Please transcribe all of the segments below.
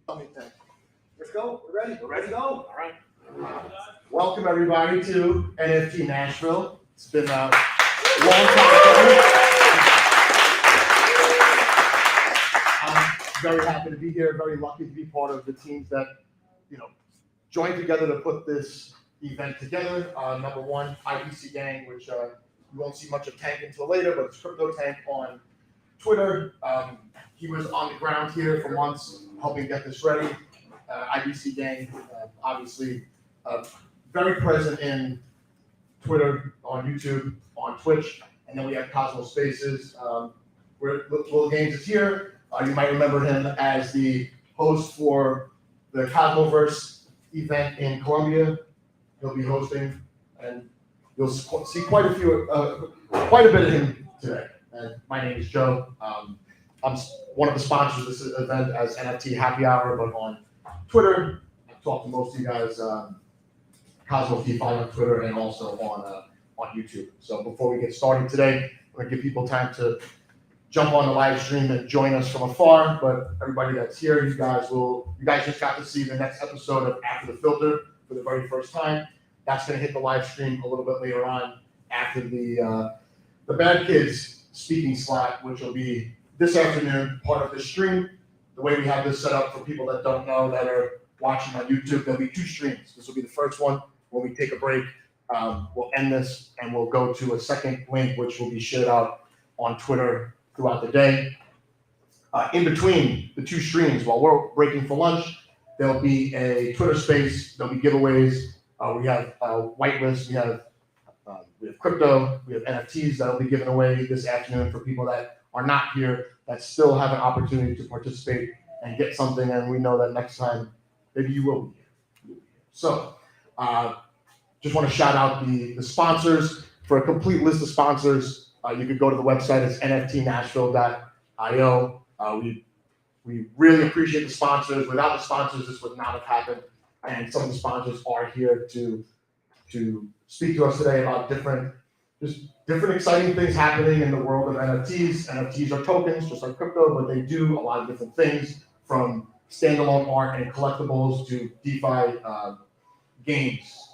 Let's go. We're ready. We're ready. Let's go. All right. Welcome everybody to NFT Nashville. It's been a long time coming. I'm very happy to be here. Very lucky to be part of the teams that joined together to put this event together. Number one, IBC Gang, which you won't see much of Tank until later, but it's Crypto Tank on Twitter. He was on the ground here for months, helping get this ready. IBC Gang, obviously, very present in Twitter, on YouTube, on Twitch, and then we have Cosmo Spaces. Where Little Games is here. You might remember him as the host for the Cosmoverse event in Colombia. He'll be hosting, and you'll see quite a bit of him today. And my name is Joe. I'm one of the sponsors of this event as NFT Happy Hour, but on Twitter, I've talked to most of you guys, Cosmo T5 on Twitter and also on YouTube. So before we get started today, I'm gonna give people time to jump on the live stream and join us from afar. But everybody that's here, you guys just got to see the next episode of After the Filter for the very first time. That's gonna hit the live stream a little bit later on after the Bad Kids speaking slot, which will be this afternoon, part of the stream. The way we have this set up for people that don't know that are watching on YouTube, there'll be two streams. This will be the first one when we take a break. We'll end this and we'll go to a second link, which will be shared out on Twitter throughout the day. In between the two streams, while we're breaking for lunch, there'll be a Twitter space. There'll be giveaways. We have whitelists. We have crypto. We have NFTs that'll be given away this afternoon for people that are not here that still have an opportunity to participate and get something. And we know that next time, maybe you will be here. So just want to shout out the sponsors. For a complete list of sponsors, you could go to the website. It's nftnashville.io. We really appreciate the sponsors. Without the sponsors, this would not have happened. And some of the sponsors are here to speak to us today about different exciting things happening in the world of NFTs. NFTs are tokens, just like crypto, but they do a lot of different things, from standalone art and collectibles to DeFi games,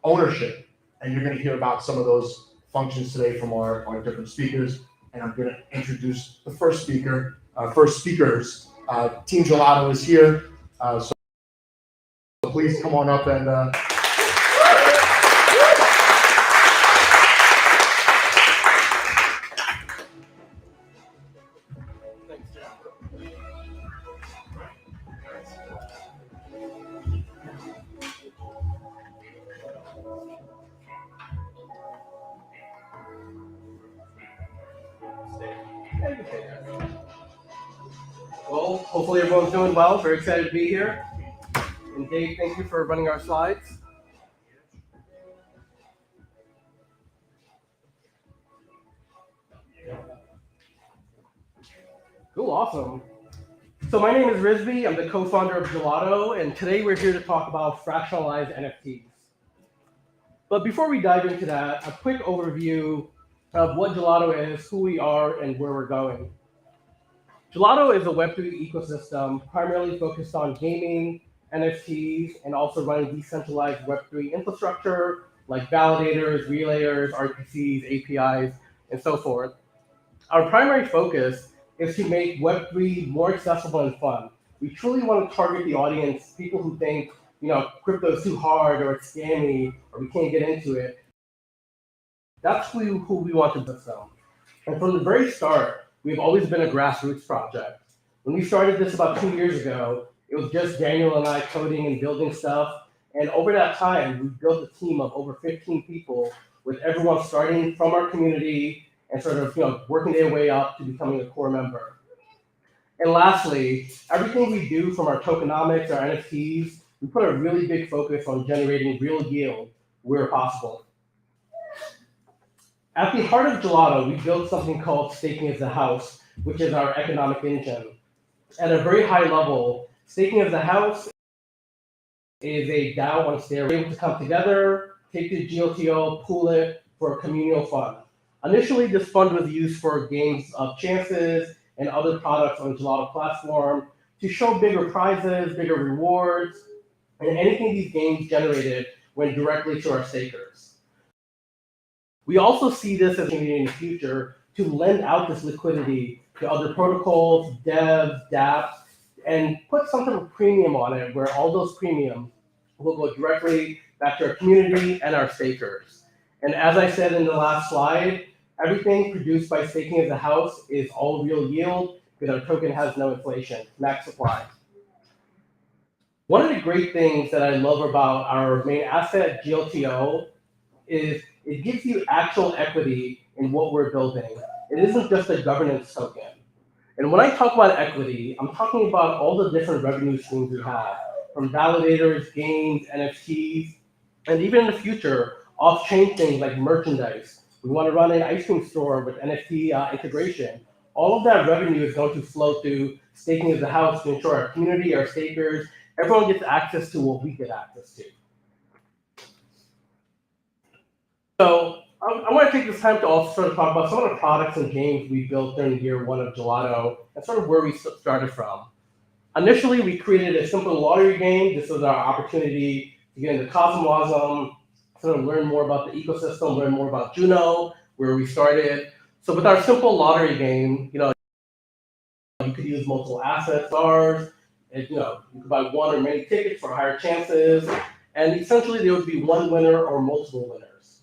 ownership. And you're going to hear about some of those functions today from our different speakers. And I'm going to introduce the first speakers. Team Gellotto is here. So please come on up and well, hopefully everyone's doing well. Very excited to be here. And Dave, thank you for running our slides. Cool, awesome. So my name is Rizvi. I'm the co-founder of Gellotto, and today we're here to talk about fractionalized NFTs. But before we dive into that, a quick overview of what Gellotto is, who we are, and where we're going. Gellotto is a Web3 ecosystem primarily focused on gaming, NFTs, and also running decentralized Web3 infrastructure like validators, relayers, RPCs, APIs, and so forth. Our primary focus is to make Web3 more accessible and fun. We truly want to target the audience, people who think, crypto is too hard or it's scammy or we can't get into it. That's who we want to build them. And from the very start, we've always been a grassroots project. When we started this about 2 years ago, it was just Daniel and I coding and building stuff. And over that time, we built a team of over 15 people, with everyone starting from our community and sort of working their way up to becoming a core member. And lastly, everything we do, from our tokenomics, our NFTs, we put a really big focus on generating real yield where possible. At the heart of Gellotto, we built something called Staking as a House, which is our economic engine. At a very high level, Staking as a House is a DAO on steroids, able to come together, take the GLTO, pool it for a communal fund. Initially, this fund was used for games of chances and other products on the Gellotto platform, to show bigger prizes, bigger rewards, and anything these games generated went directly to our stakers. We also see this as an opportunity in the future to lend out this liquidity to other protocols, devs, dApps, and put some sort of premium on it where all those premiums will go directly back to our community and our stakers. And as I said in the last slide, everything produced by staking as a house is all real yield because our token has no inflation, max supply. One of the great things that I love about our main asset, Gellotto, is it gives you actual equity in what we're building. It isn't just a governance token. And when I talk about equity, I'm talking about all the different revenue streams we have, from validators, games, NFTs, and even in the future, off-chain things like merchandise. We want to run an ice cream store with NFT integration. All of that revenue is going to flow through staking as a house to ensure our community, our stakers, everyone gets access to what we get access to. So I want to take this time to also sort of talk about some of the products and games we built during year one of Gellotto and sort of where we started from. Initially, we created a simple lottery game. This was our opportunity to get into Cosmosm, sort of learn more about the ecosystem, learn more about Juno, where we started. So with our simple lottery game, you could use multiple assets, stars, and, you could buy one or many tickets for higher chances, and essentially there would be one winner or multiple winners.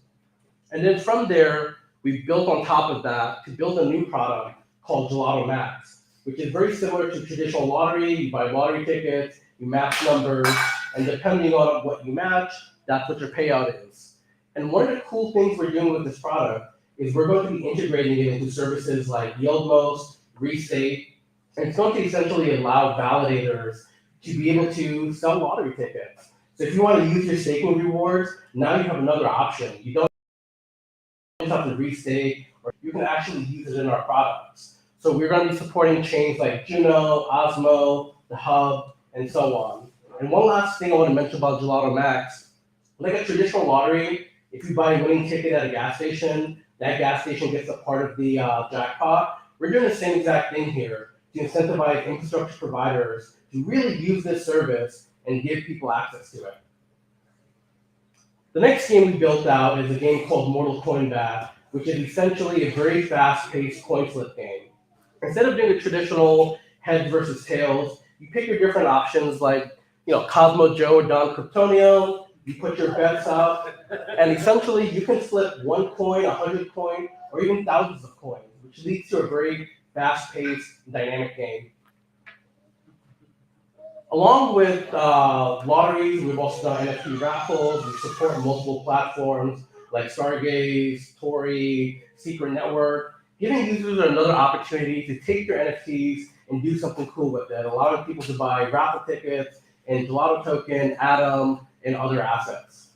And then from there, we built on top of that to build a new product called Gellotto Max, which is very similar to traditional lottery. You buy lottery tickets, you match numbers, and depending on what you match, that's what your payout is. And one of the cool things we're doing with this product is we're going to be integrating it into services like YieldMost, Restate, and it's going to essentially allow validators to be able to sell lottery tickets. So if you want to use your staking rewards, now you have another option. You don't have to restake, or you can actually use it in our products. So we're going to be supporting chains like Juno, Osmo, the Hub, and so on. And one last thing I want to mention about Gellotto Max, like a traditional lottery, if you buy a winning ticket at a gas station, that gas station gets a part of the jackpot. We're doing the same exact thing here to incentivize infrastructure providers to really use this service and give people access to it. The next game we built out is a game called Mortal Coin Bath, which is essentially a very fast-paced coin flip game. Instead of doing a traditional heads versus tails, you pick your different options like, Cosmo Joe or Don Kryptonio, you put your bets out, and essentially you can flip one coin, 100 coins, or even thousands of coins, which leads to a very fast-paced, dynamic game. Along with lotteries, we've also done NFT raffles. We support multiple platforms like Stargaze, Tori, Secret Network, giving users another opportunity to take their NFTs and do something cool with it, allowing people to buy raffle tickets and Gellotto token, Atom, and other assets.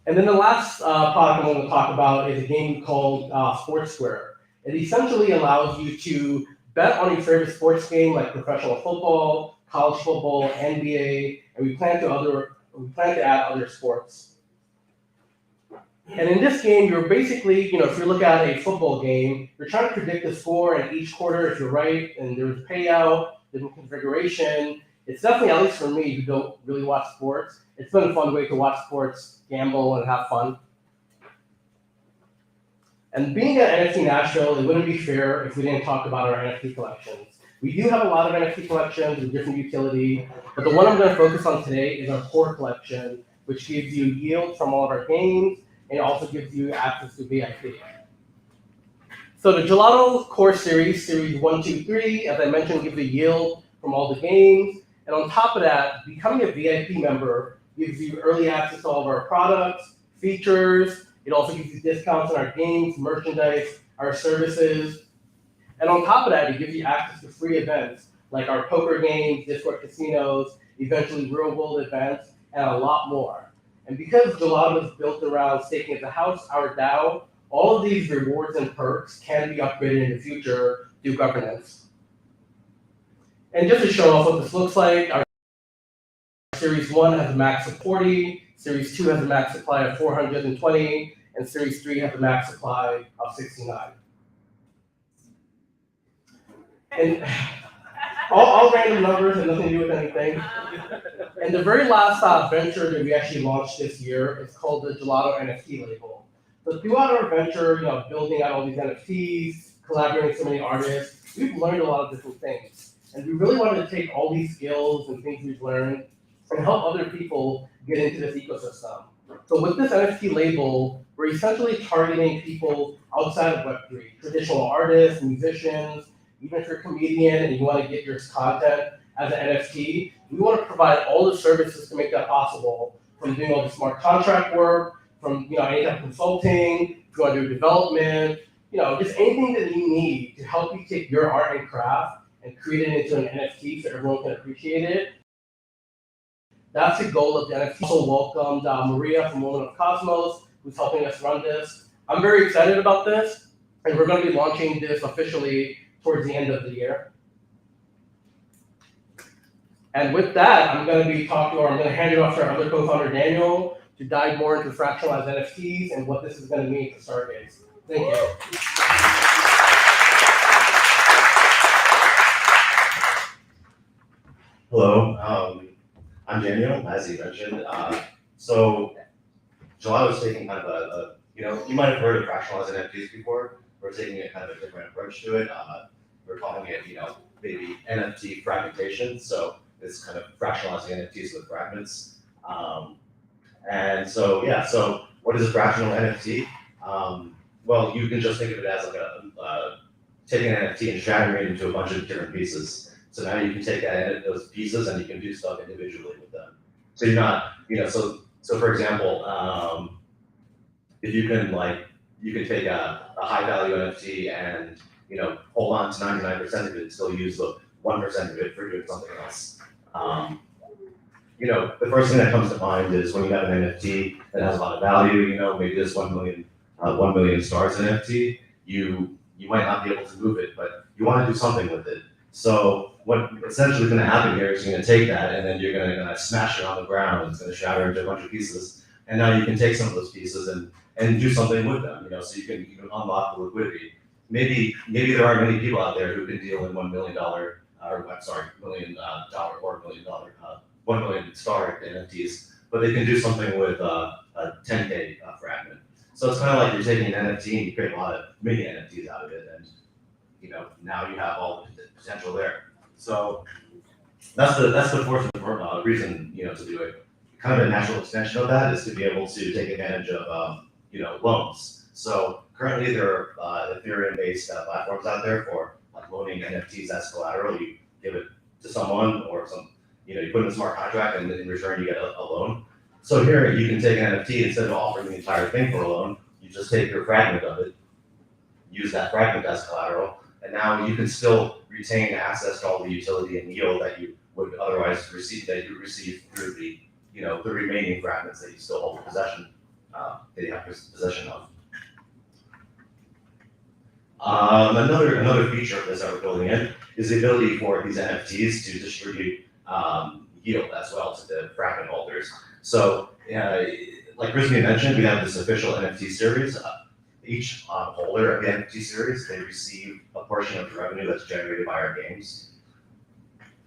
And then the last product I want to talk about is a game called Sports Square. It essentially allows you to bet on your favorite sports game like professional football, college football, NBA, and we plan to add other sports. And in this game, you're basically, if you look at a football game, you're trying to predict the score in each quarter if you're right, and there's a payout, different configuration. It's definitely, at least for me, who don't really watch sports, it's been a fun way to watch sports, gamble, and have fun. And being at NFT Nashville, it wouldn't be fair if we didn't talk about our NFT collections. We do have a lot of NFT collections with different utility, but the one I'm going to focus on today is our core collection, which gives you yield from all of our games, and it also gives you access to VIP. So the Gellotto core series 1, 2, 3, as I mentioned, gives you yield from all the games. And on top of that, becoming a VIP member gives you early access to all of our products, features. It also gives you discounts on our games, merchandise, our services. And on top of that, it gives you access to free events like our poker games, Discord casinos, eventually real world events, and a lot more. And because Gellotto is built around staking as a house, our DAO, all of these rewards and perks can be upgraded in the future through governance. And just to show off what this looks like, our Series 1 has a max of 40, Series 2 has a max supply of 420, and Series 3 has a max supply of 69. And all random numbers and nothing to do with anything. And the very last venture that we actually launched this year is called the Gellotto NFT label. So throughout our venture, building out all these NFTs, collaborating with so many artists, we've learned a lot of different things. And we really wanted to take all these skills and things we've learned and help other people get into this ecosystem. So with this NFT label, we're essentially targeting people outside of Web3, traditional artists, musicians, even if you're a comedian and you want to get your content as an NFT, we want to provide all the services to make that possible, from doing all the smart contract work, from any type of consulting, if you want to do development, just anything that you need to help you take your art and craft and create it into an NFT so everyone can appreciate it. That's the goal of the NFT. Also welcomed Maria from Women of Cosmos, who's helping us run this. I'm very excited about this, and we're going to be launching this officially towards the end of the year. And with that, I'm going to hand it off to our other co-founder, Daniel, to dive more into fractionalized NFTs and what this is going to mean to Stargaze. Thank you. Hello, I'm Daniel, as he mentioned. So Gellotto is taking kind of a you might have heard of fractionalized NFTs before. We're taking a kind of a different approach to it. We're calling it, maybe NFT fragmentation. So it's kind of fractionalizing NFTs with fragments. And so, yeah, so what is a fractional NFT? Well, you can just think of it as like taking an NFT and shattering it into a bunch of different pieces. So now you can take those pieces and you can do stuff individually with them. So you're not, so for example, if you can take a high value NFT and hold on to 99% of it and still use the 1% of it for doing something else. The first thing that comes to mind is when you have an NFT that has a lot of value, maybe this 1 million stars NFT, you might not be able to move it, but you want to do something with it. So what essentially is going to happen here is you're going to take that and then you're going to smash it on the ground and it's going to shatter into a bunch of pieces. And now you can take some of those pieces and do something with them, so you can unlock the liquidity. Maybe there aren't many people out there who can deal in $1 million, or $1 million or $1 million, 1 million star NFTs, but they can do something with a 10K fragment. So it's kind of like you're taking an NFT and you create a lot of mini NFTs out of it, and now you have all the potential there. So that's the fortunate reason to do it. Kind of a natural extension of that is to be able to take advantage of loans. So currently there are Ethereum-based platforms out there for loaning NFTs as collateral. You give it to someone or you put in a smart contract and in return you get a loan. So here you can take an NFT instead of offering the entire thing for a loan. You just take your fragment of it, use that fragment as collateral, and now you can still retain access to all the utility and yield that you would otherwise receive through the the remaining fragments that you still hold possession of. Another feature of this that we're building in is the ability for these NFTs to distribute yield as well to the fragment holders. So, like Rizmi mentioned, we have this official NFT series. Each holder of the NFT series, they receive a portion of the revenue that's generated by our games.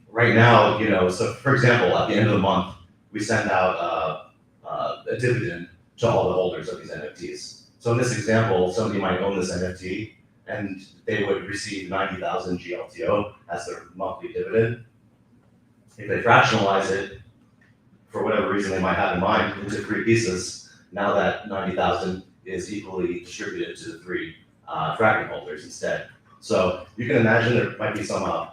Right now, so for example, at the end of the month, we send out a dividend to all the holders of these NFTs. So in this example, somebody might own this NFT and they would receive 90,000 GLTO as their monthly dividend. If they fractionalize it, for whatever reason they might have in mind, into 3 pieces, now that 90,000 is equally distributed to the 3 fragment holders instead. So you can imagine there might be some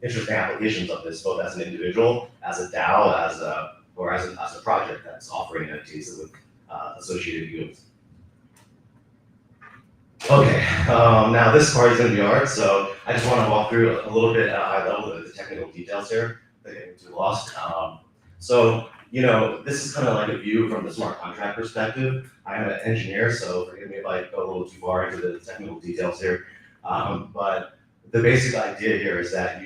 interesting applications of this, both as an individual, as a DAO, or as a project that's offering NFTs with associated yields. Okay, now this part is going to be hard, so I just want to walk through a little bit at a high level of the technical details here. They're getting too lost. So this is kind of like a view from the smart contract perspective. I'm an engineer, so forgive me if I go a little too far into the technical details here. But the basic idea here is that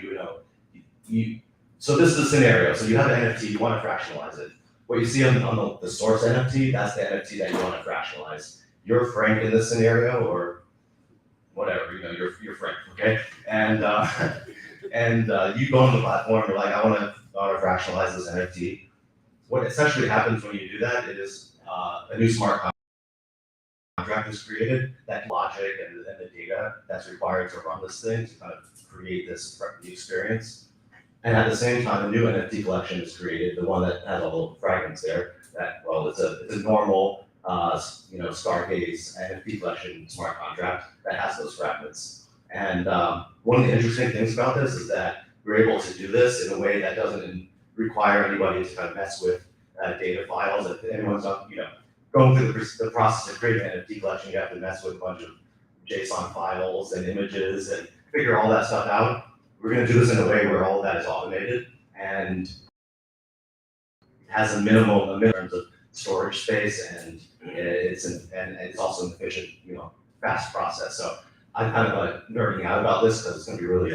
so this is the scenario. So you have an NFT, you want to fractionalize it. What you see on the source NFT, that's the NFT that you want to fractionalize. You're Frank in this scenario, or whatever, you're Frank, okay? And and you go on the platform, you're like, I want to fractionalize this NFT. What essentially happens when you do that is a new smart contract is created, that logic and the data that's required to run this thing to kind of create this experience. And at the same time, a new NFT collection is created, the one that has all the fragments there. That, well, it's a normal, Stargaze NFT collection smart contract that has those fragments. And one of the interesting things about this is that we're able to do this in a way that doesn't require anybody to kind of mess with data files. If anyone's going through the process of creating an NFT collection, you have to mess with a bunch of JSON files and images and figure all that stuff out. We're going to do this in a way where all of that is automated and has a minimum in terms of storage space, and it's also an efficient, fast process. So I'm kind of nerding out about this because it's going to be really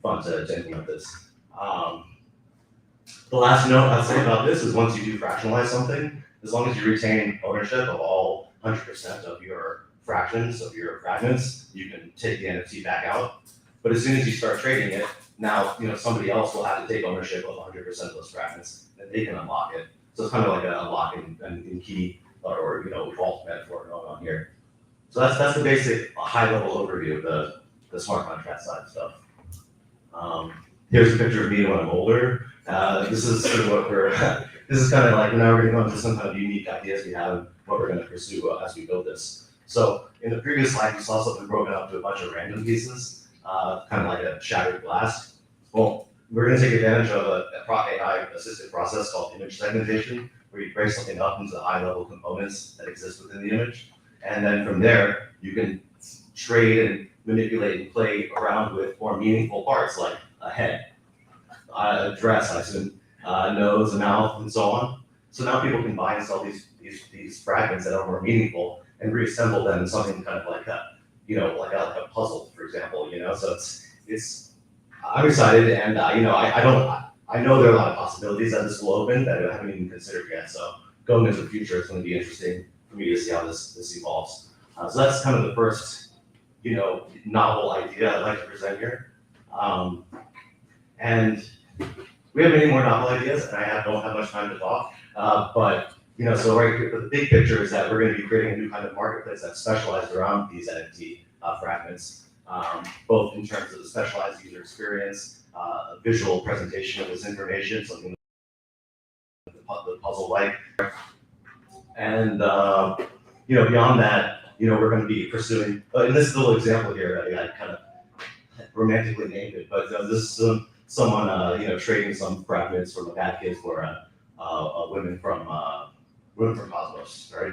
fun to implement this. The last note I'll say about this is once you do fractionalize something, as long as you retain ownership of all 100% of your fractions, of your fragments, you can take the NFT back out. But as soon as you start trading it, now somebody else will have to take ownership of 100% of those fragments, and they can unlock it. So it's kind of like a lock and key or vault metaphor going on here. So that's the basic high-level overview of the smart contract side of stuff. Here's a picture of me when I'm older. This is sort of what this is kind of like now we're going to go into some kind of unique ideas we have, what we're going to pursue as we build this. So in the previous slide, you saw something broken up to a bunch of random pieces, kind of like a shattered glass. Well, we're going to take advantage of a AI-assisted process called image segmentation, where you break something up into high-level components that exist within the image. And then from there, you can trade and manipulate and play around with more meaningful parts like a head, a dress, I assume, nose, a mouth, and so on. So now people can buy and sell these fragments that are more meaningful and reassemble them in something kind of like like a puzzle, for example. So it's I'm excited, and I know there are a lot of possibilities that this will open that I haven't even considered yet. So going into the future, it's going to be interesting for me to see how this evolves. So that's kind of the first, novel idea I'd like to present here. And we have many more novel ideas, and I don't have much time to talk. But so right here, the big picture is that we're going to be creating a new kind of marketplace that's specialized around these NFT fragments, both in terms of the specialized user experience, visual presentation of this information, something the puzzle-like, and beyond that, we're going to be pursuing. And this little example here, I kind of romantically named it, but this is someone trading some fragments from a bad kid for a women from Cosmos, right?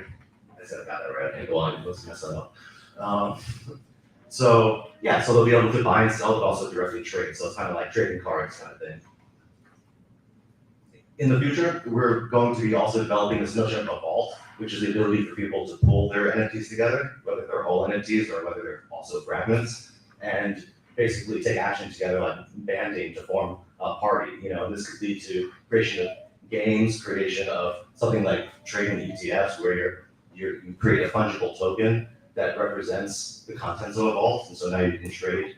I said I got that right. I can't go on. Let's mess that up. So they'll be able to buy and sell, but also directly trade. So it's kind of like trading cards kind of thing. In the future, we're going to be also developing this notion of a vault, which is the ability for people to pull their NFTs together, whether they're whole NFTs or whether they're also fragments, and basically take action together, like banding to form a party. And this could lead to creation of games, creation of something like trading ETFs, where you create a fungible token that represents the contents of a vault, and so now you can trade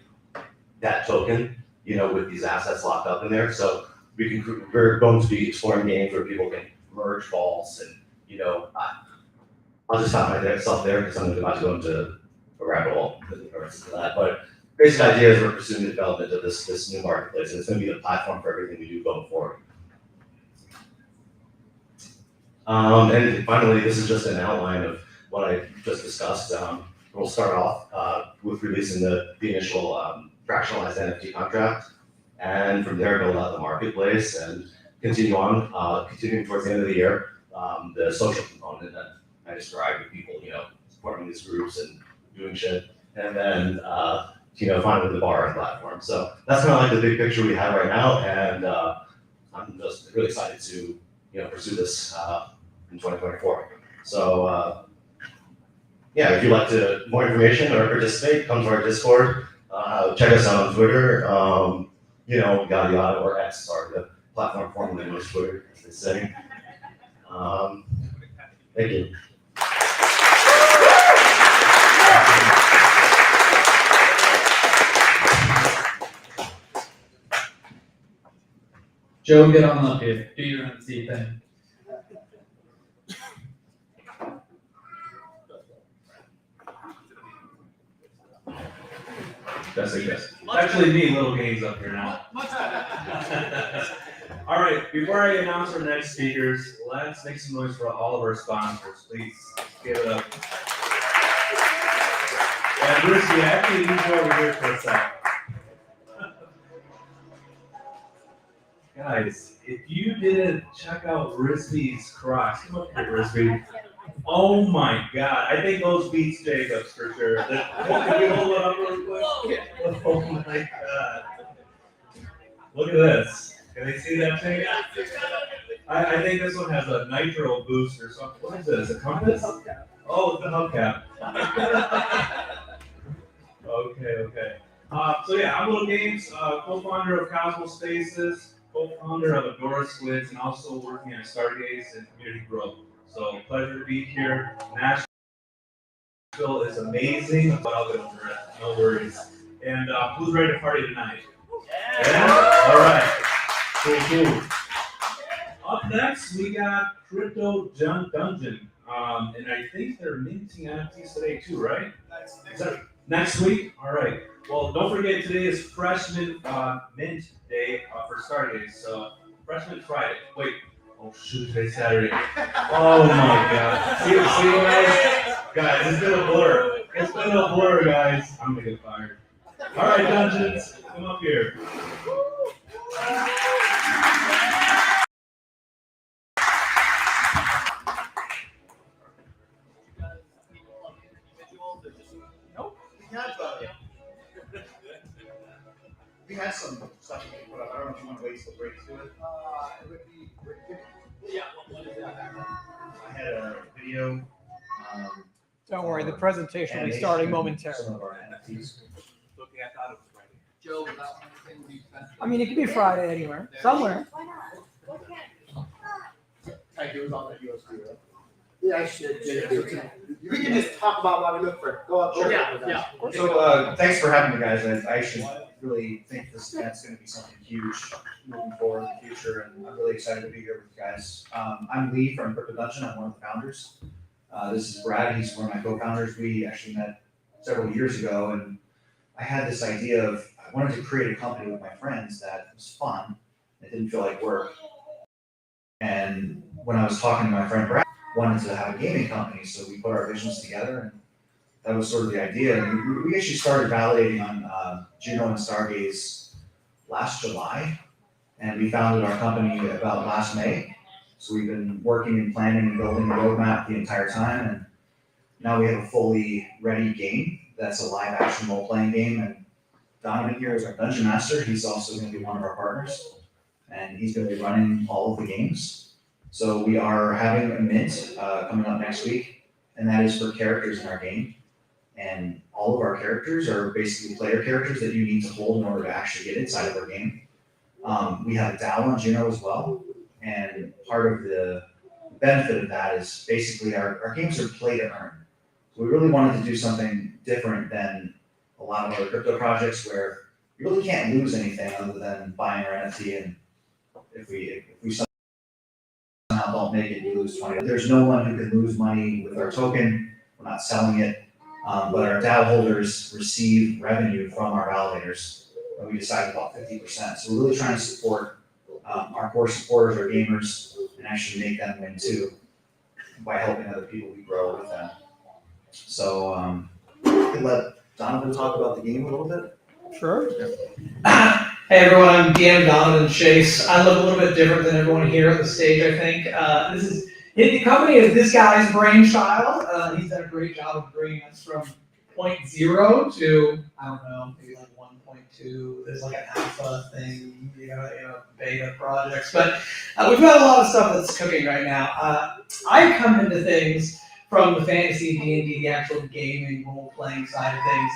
that token, with these assets locked up in there. So we're going to be exploring games where people can merge vaults, and I'll just stop myself there because I'm about to go into a rabbit hole for that. But basic idea is we're pursuing the development of this new marketplace, and it's going to be the platform for everything we do going forward. And finally, this is just an outline of what I just discussed. We'll start off with releasing the initial fractionalized NFT contract, and from there build out the marketplace and continuing towards the end of the year, the social component that I described with people, forming these groups and doing shit, and then finally the bar and platform. So that's kind of like the big picture we have right now, and I'm just really excited to pursue this in 2024. So if you'd like more information or participate, come to our Discord. Check us out on Twitter. Gellotto or X, sorry, the platform formerly known as Twitter, as they say. Thank you. Joe, get on up here. Do your NFT thing. That's a yes. Actually, me, little games up here now. All right, before I announce our next speakers, let's make some noise for all of our sponsors. Please give it up. And Risky, actually, you go over here for a sec. Guys, if you didn't check out Risby's Crocs, come up here, Risby. Oh my God, I think those beats Jacobs for sure. Can you hold it up real quick? Oh my God. Look at this. Can they see that thing? I think this one has a nitro boost or something. What is this? A compass? Oh, it's a hubcap. Okay. So yeah, I'm Little Games, co-founder of Cosmos Spaces, co-founder of Adora Squids, and also working at Stargaze and community growth. So pleasure to be here. Nashville is amazing, but I'll get over it. No worries. And who's ready to party tonight? Yeah? All right. Cool. Up next, we got Crypto Dungeon. And I think they're minting NFTs today too, right? Is that next week? All right. Well, don't forget today is Freshman Mint Day for Stargaze. So Freshman Friday. Wait. Oh shoot, today's Saturday. Oh my God. See guys? Guys, it's been a blur. It's been a blur, guys. I'm gonna get fired. All right, Dungeons, come up here. We had some stuff we put up. I don't know if you want to wait till break to it. It would be Yeah, what is that? I had a video. Don't worry, the presentation will be starting momentarily. Some of our NFTs. Joe, I mean, it could be Friday anywhere, somewhere. Thank you. It was on that USB, right? Yeah, I should. We can just talk about what we look for. Go up. Yeah. So thanks for having me, guys. I actually really think this event's going to be something huge moving forward in the future, and I'm really excited to be here with you guys. I'm Lee from Crypto Dungeon. I'm one of the founders. This is Brad. He's one of my co-founders. We actually met several years ago, and I had this idea of I wanted to create a company with my friends that was fun. It didn't feel like work. And when I was talking to my friend Brad, I wanted to have a gaming company, so we put our visions together, and that was sort of the idea. And we actually started validating on Juno and Stargaze last July, and we founded our company about last May. So we've been working and planning and building a roadmap the entire time, and now we have a fully ready game that's a live action role playing game. And Donovan here is our dungeon master. He's also going to be one of our partners, and he's going to be running all of the games. So we are having a mint coming up next week, and that is for characters in our game. And all of our characters are basically player characters that you need to hold in order to actually get inside of our game. We have a DAO on Juno as well, and part of the benefit of that is basically our games are play to earn. So we really wanted to do something different than a lot of other crypto projects where you really can't lose anything other than buying our NFT, and if we somehow don't make it, you lose 20. There's no one who can lose money with our token. We're not selling it, but our DAO holders receive revenue from our validators. And we decided about 50%. So we're really trying to support our core supporters, our gamers, and actually make them win too by helping other people we grow with them. So I can let Donovan talk about the game a little bit. Sure. Hey everyone, I'm DM Donovan Chase. I look a little bit different than everyone here at the stage, I think. The company is this guy's brainchild. He's done a great job of bringing us from 0.0 to, I don't know, maybe like 1.2. There's like an alpha thing, beta projects. But we've got a lot of stuff that's cooking right now. I come into things from the fantasy D&D, the actual gaming, role-playing side of things.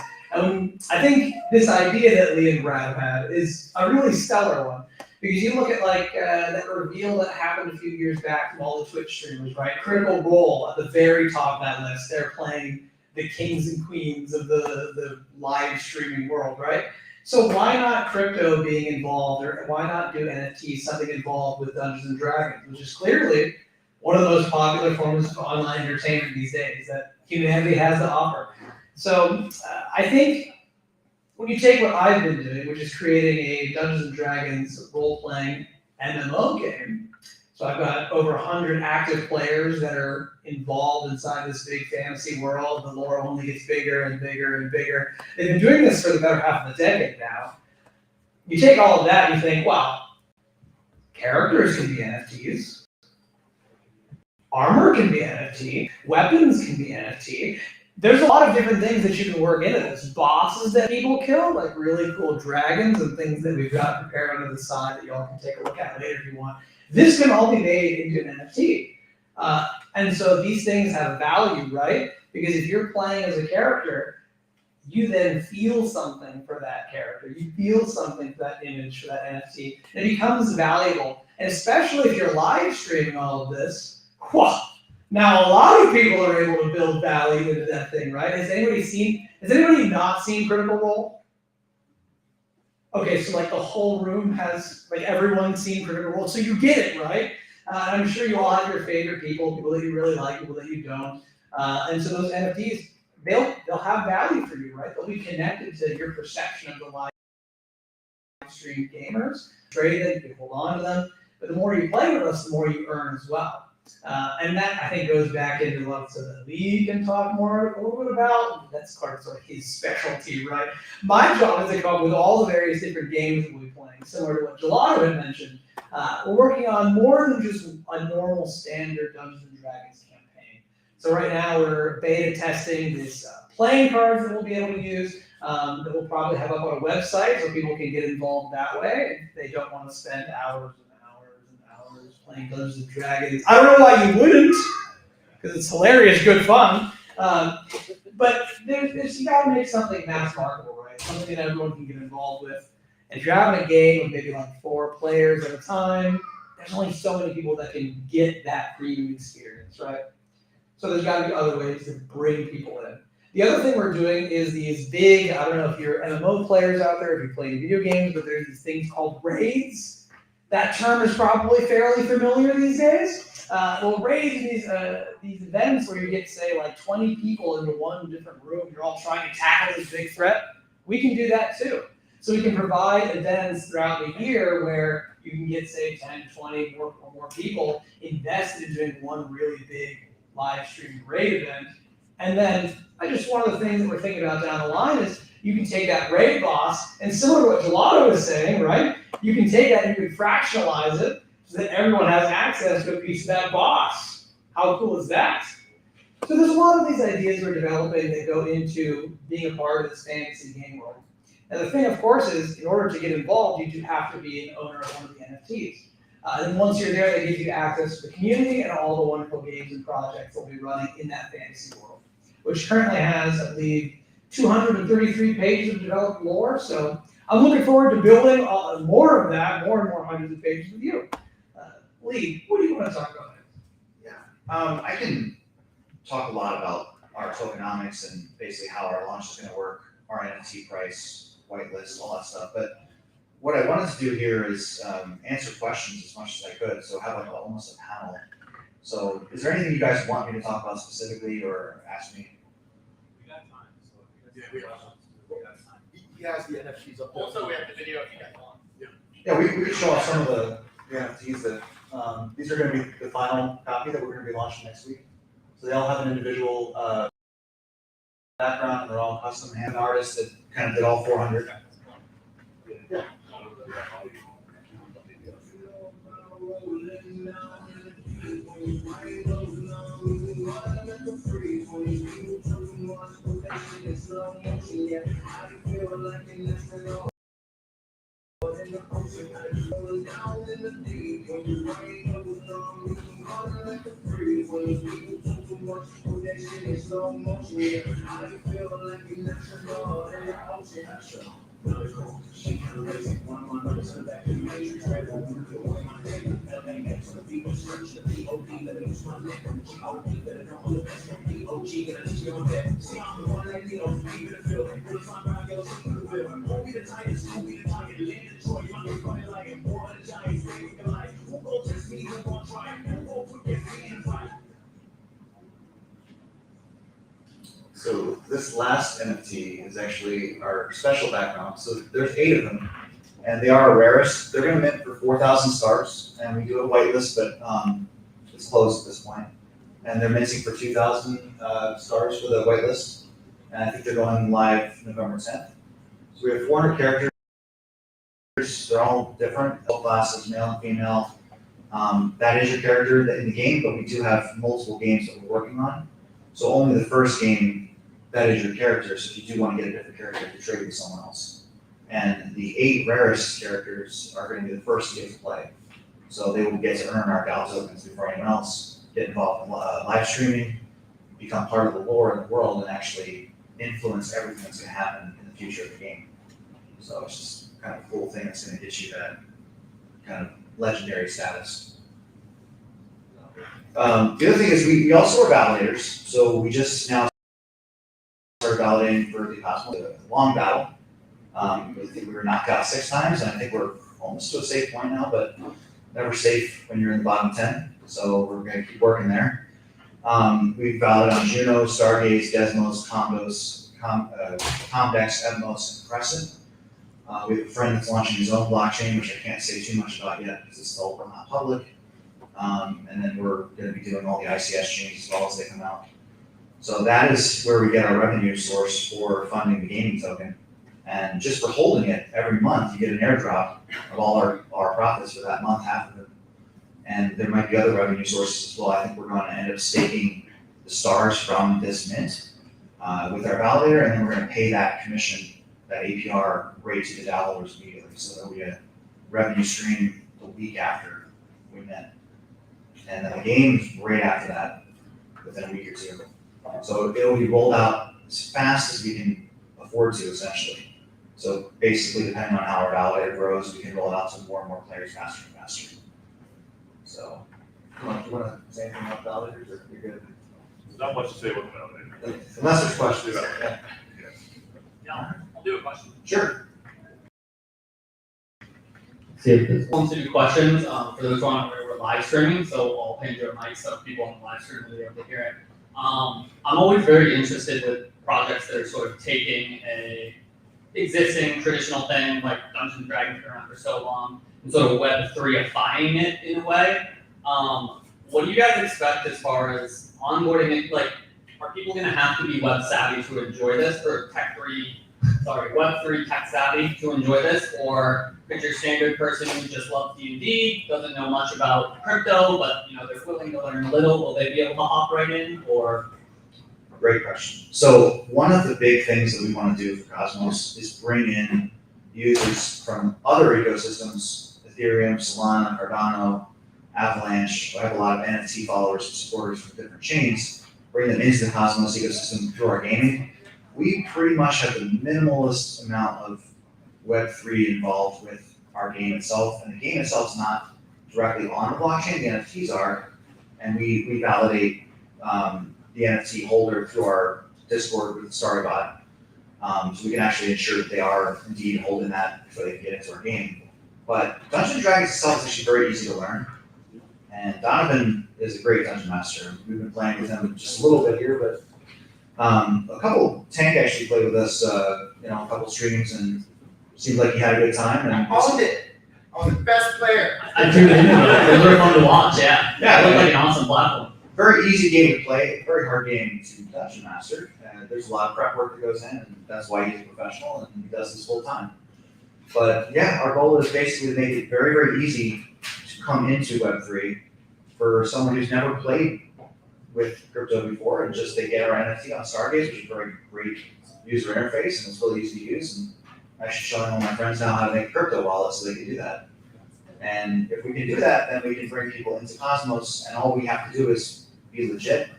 I think this idea that Lee and Brad had is a really stellar one. Because you look at like that reveal that happened a few years back from all the Twitch streamers, right? Critical Role at the very top of that list. They're playing the kings and queens of the live streaming world, right? So why not crypto being involved, or why not do NFTs, something involved with Dungeons and Dragons, which is clearly one of the most popular forms of online entertainment these days that humanity has to offer. So I think when you take what I've been doing, which is creating a Dungeons and Dragons role-playing MMO game, so I've got over 100 active players that are involved inside this big fantasy world. The lore only gets bigger and bigger and bigger. They've been doing this for the better half of a decade now. You take all of that and you think, wow, characters can be NFTs. Armor can be NFT. Weapons can be NFT. There's a lot of different things that you can work into this. Bosses that people kill, like really cool dragons and things that we've got prepared on the side that y'all can take a look at later if you want. This can all be made into an NFT. And so these things have value, right? Because if you're playing as a character, you then feel something for that character. You feel something for that image, for that NFT. And it becomes valuable. And especially if you're live streaming all of this, now a lot of people are able to build value into that thing, right? Has anybody not seen Critical Role? Okay, so like the whole room has, like everyone's seen Critical Role, so you get it, right? I'm sure you all have your favorite people that you really like, people that you don't. And so those NFTs, they'll have value for you, right? They'll be connected to your perception of the live stream gamers. Trade them, you can hold on to them. But the more you play with us, the more you earn as well. And that, I think, goes back into what so that Lee can talk more a little bit about. That's part of sort of his specialty, right? My job is to come up with all the various different games that we'll be playing, similar to what Gellotto had mentioned. We're working on more than just a normal standard Dungeons and Dragons campaign. So right now we're beta testing this playing cards that we'll be able to use that we'll probably have up on a website so people can get involved that way if they don't want to spend hours playing Dungeons and Dragons. I don't know why you wouldn't, because it's hilarious, good fun. But there's you gotta make something mass marketable, right? Something that everyone can get involved with. And if you're having a game with maybe like 4 players at a time, there's only so many people that can get that premium experience, right? So there's gotta be other ways to bring people in. The other thing we're doing is these big, I don't know if you're MMO players out there, if you play video games, but there's these things called raids. That term is probably fairly familiar these days. Well, raids these events where you get, say, like 20 people into one different room, you're all trying to tackle this big threat. We can do that too. So we can provide events throughout the year where you can get, say, 10, 20 or more people invested in doing one really big live stream raid event. And then one of the things that we're thinking about down the line is you can take that raid boss, and similar to what Gellotto was saying, right? You can take that and you can fractionalize it so that everyone has access to a piece of that boss. How cool is that? So there's a lot of these ideas we're developing that go into being a part of this fantasy game world. And the thing, of course, is in order to get involved, you do have to be an owner of one of the NFTs. And once you're there, they give you access to the community and all the wonderful games and projects that will be running in that fantasy world, which currently has, I believe, 233 pages of developed lore. So I'm looking forward to building more of that, more and more hundreds of pages with you. Lee, what do you want to talk about? I can talk a lot about our tokenomics and basically how our launch is going to work, our NFT price, whitelist, all that stuff. But what I wanted to do here is answer questions as much as I could. So have like almost a panel. So is there anything you guys want me to talk about specifically or ask me? We got time, so if you guys Yeah, we got time. He has the NFTs up there. Also, we have the video if you guys want. Yeah, we could show off some of the NFTs that, these are gonna be the final copy that we're gonna be launching next week. So they all have an individual, background, and they're all custom hand artists that kind of did all 400. Yeah. So this last NFT is actually our special background. So there's 8 of them, and they are our rarest. They're going to mint for 4,000 stars, and we do a whitelist, but it's closed at this point. And they're minting for 2,000 stars for the whitelist, and I think they're going live November 10th. So we have 400 characters. They're all different, all classes, male and female. That is your character in the game, but we do have multiple games that we're working on. So only the first game, that is your character. So if you do want to get a different character, you trade with someone else. And the 8 rarest characters are going to be the first game to play. So they will get to earn our Gal tokens before anyone else, get involved in live streaming, become part of the lore of the world, and actually influence everything that's going to happen in the future of the game. So it's just kind of a cool thing that's going to get you that kind of legendary status. The other thing is we also are validators. So we just now started validating for the Cosmos, a long battle. I think we were knocked out 6 times, and I think we're almost to a safe point now, but never safe when you're in the bottom 10. So we're going to keep working there. We've validated on Juno, Stargaze, Desmos, Comdex, Evmos, and Crescent. We have a friend that's launching his own blockchain, which I can't say too much about yet because it's still not public. And then we're going to be doing all the ICS chains as well as they come out. So that is where we get our revenue source for funding the gaming token. And just for holding it every month, you get an airdrop of all our profits for that month, half of it. And there might be other revenue sources as well. I think we're going to end up staking the stars from this mint with our validator, and then we're going to pay that commission, that APR rate to the DAO holders immediately. So there'll be a revenue stream the week after we mint. And then the game's right after that, within a week or 2. So it'll be rolled out as fast as we can afford to, essentially. So basically, depending on how our validator grows, we can roll it out to more and more players faster and faster. So, do you want to say anything about validators, or you're good? There's not much to say about validators. Unless there's questions. Yeah. Yeah, I'll do a question. Sure. See if this wants to do questions. For those who aren't aware, we're live streaming, so I'll hand you a mic so people on the live stream will be able to hear it. I'm always very interested with projects that are sort of taking a existing traditional thing like Dungeons and Dragons been around for so long and sort of Web3ifying it in a way. What do you guys expect as far as onboarding it? Like, are people going to have to be web savvy to enjoy this, or Web3 tech savvy to enjoy this, or could your standard person who just loves D&D, doesn't know much about crypto, but they're willing to learn a little, will they be able to hop right in, or? Great question. So one of the big things that we want to do for Cosmos is bring in users from other ecosystems, Ethereum, Solana, Cardano, Avalanche. I have a lot of NFT followers and supporters from different chains, bring them into the Cosmos ecosystem through our gaming. We pretty much have the minimalist amount of Web3 involved with our game itself, and the game itself is not directly on the blockchain, the NFTs are, and we validate the NFT holder through our Discord with Stargaze. So we can actually ensure that they are indeed holding that before they can get into our game. But Dungeons & Dragons itself is actually very easy to learn. And Donovan is a great dungeon master. We've been playing with him just a little bit here, but a couple, Tank actually played with us, a couple streams, and seemed like he had a good time. And Owned it. I'm the best player. I tuned in. It was really fun to watch. Yeah, it looked like an awesome platform. Very easy game to play, very hard game to dungeon master. There's a lot of prep work that goes in, and that's why he's a professional and he does this full time. But yeah, our goal is basically to make it very, very easy to come into Web3 for someone who's never played with crypto before, and just they get our NFT on Stargaze, which is a very great user interface, and it's really easy to use. And I'm actually showing all my friends now how to make crypto wallets so they can do that. And if we can do that, then we can bring people into Cosmos, and all we have to do is be legit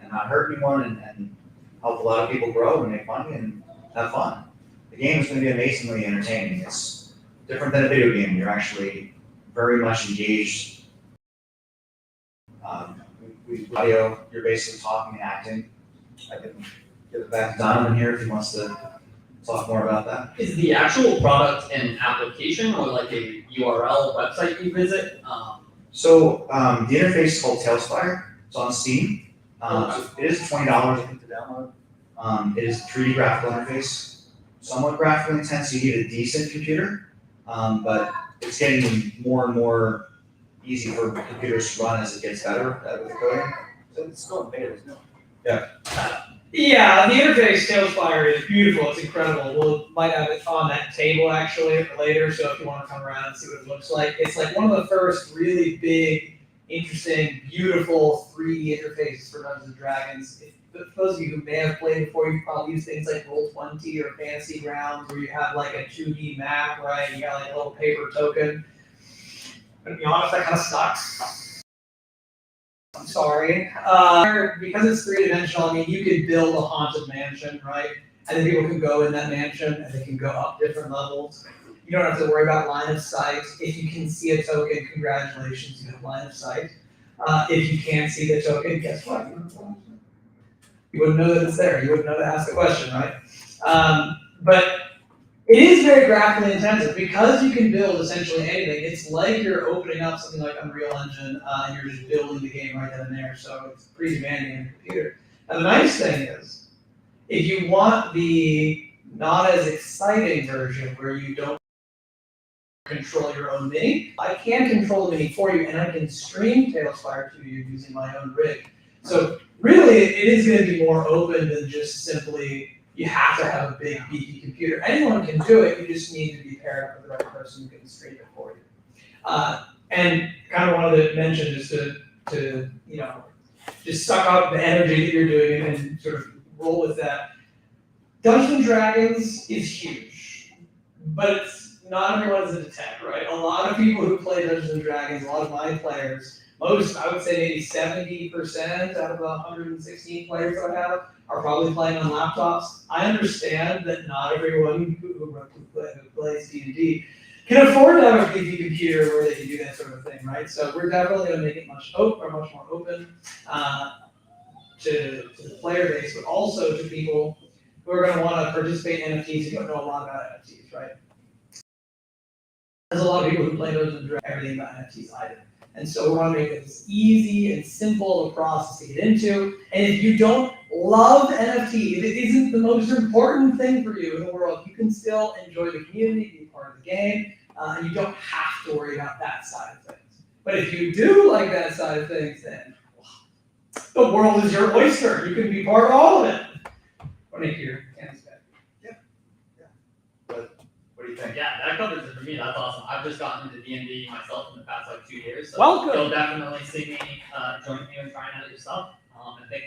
and not hurt anyone, and help a lot of people grow and make money and have fun. The game is going to be amazingly entertaining. It's different than a video game. You're actually very much engaged. Audio, you're basically talking and acting. I can give it back to Donovan here if he wants to talk more about that. Is the actual product an application or like a URL website you visit? So the interface is called Tailspire. It's on Steam. So it is $20 I think to download. It is a 3D graphical interface, somewhat graphically intense. You need a decent computer, but it's getting more and more easy for computers to run as it gets better with coding. So it's still in beta, isn't it? Yeah, the interface Tailspire is beautiful. It's incredible. We'll might have it on that table actually later. So if you want to come around and see what it looks like, it's like one of the first really big, interesting, beautiful 3D interfaces for Dungeons and Dragons. For those of you who may have played before, you've probably used things like Roll20 or Fantasy Grounds, where you have like a 2D map, right? You got like a little paper token. But to be honest, that kind of sucks. I'm sorry. Because it's three-dimensional, I mean, you could build a haunted mansion, right? And then people can go in that mansion and they can go up different levels. You don't have to worry about line of sight. If you can see a token, congratulations, you have line of sight. If you can't see the token, guess what? You wouldn't know that it's there. You wouldn't know to ask the question, right? But it is very graphically intensive because you can build essentially anything. It's like you're opening up something like Unreal Engine and you're just building the game right then and there. So it's pretty demanding on your computer. And the nice thing is, if you want the not as exciting version where you don't control your own mini, I can control the mini for you and I can stream Tailspire to you using my own rig. So really, it is going to be more open than just simply you have to have a big beefy computer. Anyone can do it. You just need to be paired up with the right person who can stream it for you. And kind of wanted to mention just to just suck out the energy that you're doing and sort of roll with that. Dungeons and Dragons is huge, but it's not everyone is into tech, right? A lot of people who play Dungeons and Dragons, a lot of my players, most, I would say maybe 70% out of the 116 players that I have are probably playing on laptops. I understand that not everyone who plays D&D can afford to have a beefy computer where they can do that sort of thing, right? So we're definitely going to make it much more open to the player base, but also to people who are going to want to participate in NFTs who don't know a lot about NFTs, right? There's a lot of people who play those and drag everything about NFTs either. And so we want to make it as easy and simple of a process to get into. And if you don't love NFT, if it isn't the most important thing for you in the world, you can still enjoy the community, be part of the game, and you don't have to worry about that side of things. But if you do like that side of things, then the world is your oyster. You can be part of all of it. What do you hear? What do you think? Yeah, that covers it for me. That's awesome. I've just gotten into D&D myself in the past like 2 years. So Welcome. You'll definitely see me join you and trying out your stuff. I think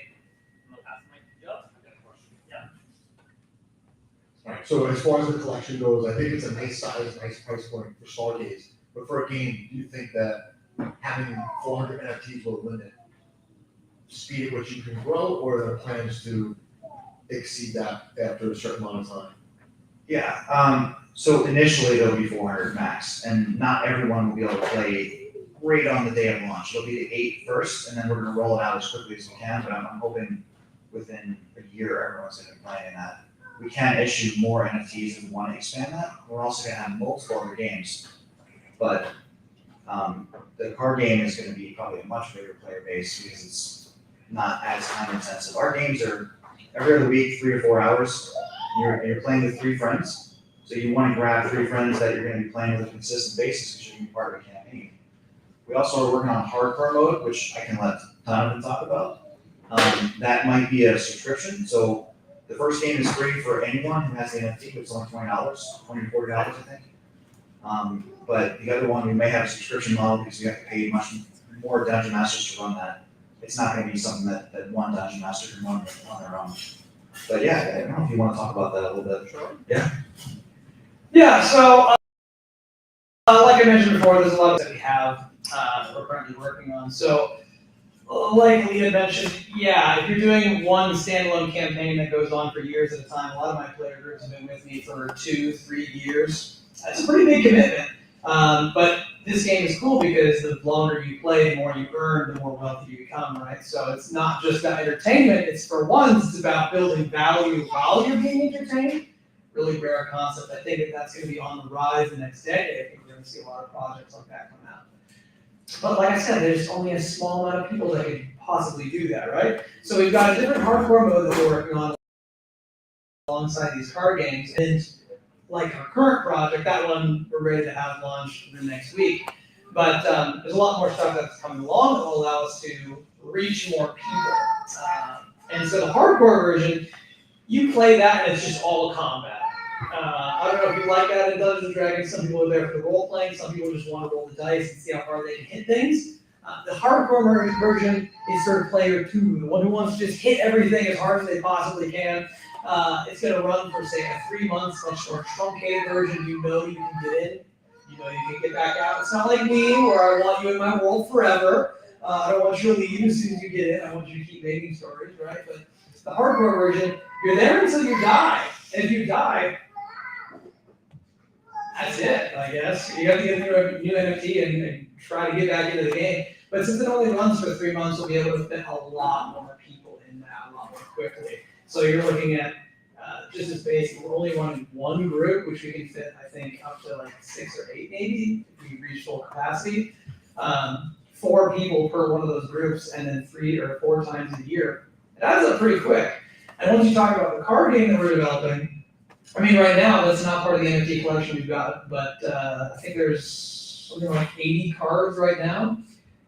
I'm gonna pass the mic to Joe. I've got a question. Yeah. Alright, so as far as the collection goes, I think it's a nice size, nice price point for Stargaze. But for a game, do you think that having 400 NFTs will limit the speed at which you can grow, or are there plans to exceed that after a certain amount of time? Yeah, so initially there'll be 400 max, and not everyone will be able to play right on the day of launch. It'll be the 8 first, and then we're gonna roll it out as quickly as we can, but I'm hoping within a year, everyone's gonna be playing that. We can issue more NFTs if we wanna expand that. We're also gonna have multiple other games, but the card game is gonna be probably a much bigger player base because it's not as time intensive. Our games are every other week, 3 or 4 hours. You're playing with 3 friends. So you want to grab 3 friends that you're going to be playing with a consistent basis because you're going to be part of a campaign. We also are working on hardcore mode, which I can let Donovan talk about. That might be a subscription. So the first game is free for anyone who has the NFT, but it's only $20, $20 to $40, I think. But the other one, we may have a subscription model because you have to pay much more dungeon masters to run that. It's not going to be something that one dungeon master can run on their own. But yeah, I don't know if you want to talk about that a little bit. Sure. Yeah. Yeah, so like I mentioned before, there's a lot that we have that we're currently working on. So like Leah mentioned, yeah, if you're doing one standalone campaign that goes on for years at a time, a lot of my player groups have been with me for 2-3 years. That's a pretty big commitment. But this game is cool because the longer you play, the more you earn, the more wealthy you become, right? So it's not just about entertainment. It's for once, it's about building value while you're being entertained. really rare concept. I think that that's going to be on the rise the next decade. I think we're going to see a lot of projects like that come out. But like I said, there's only a small amount of people that could possibly do that, right? So we've got a different hardcore mode that we're working on alongside these card games. And like our current project, that one we're ready to have launched the next week. But there's a lot more stuff that's coming along that will allow us to reach more people. And so the hardcore version, you play that and it's just all combat. I don't know if you like that in Dungeons and Dragons. Some people are there for the role playing. Some people just want to roll the dice and see how hard they can hit things. The hardcore version is sort of player 2, the one who wants to just hit everything as hard as they possibly can. It's going to run for say a 3 months, much more truncated version. You know you can get in. You know you can get back out. It's not like me where I want you in my world forever. I don't want you to leave as soon as you get in. I want you to keep making stories, right? But the hardcore version, you're there until you die. And if you die, that's it, I guess. You have to get through a new NFT and try to get back into the game. But since it only runs for 3 months, we'll be able to fit a lot more people in that a lot more quickly. So you're looking at just as basic, we're only running one group, which we can fit, I think, up to like 6 or 8 maybe, if we reach full capacity. 4 people per one of those groups, and then 3 or 4 times a year. It adds up pretty quick. And once you talk about the card game that we're developing, I mean, right now, that's not part of the NFT collection we've got, but I think there's something like 80 cards right now.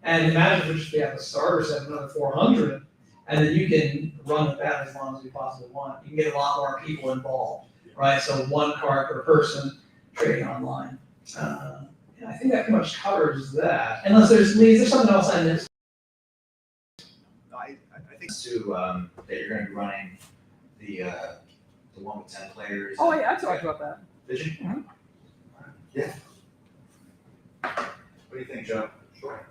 And imagine if we just have a starter set of another 400, and then you can run with that as long as you possibly want. You can get a lot more people involved, right? So 1 card per person trading online. And I think that pretty much covers that. Unless there's something else I missed. I think to that you're going to be running the one with 10 players. Oh, yeah, I talked about that. Did you? Mhm. Yeah. What do you think, Joe? Sure.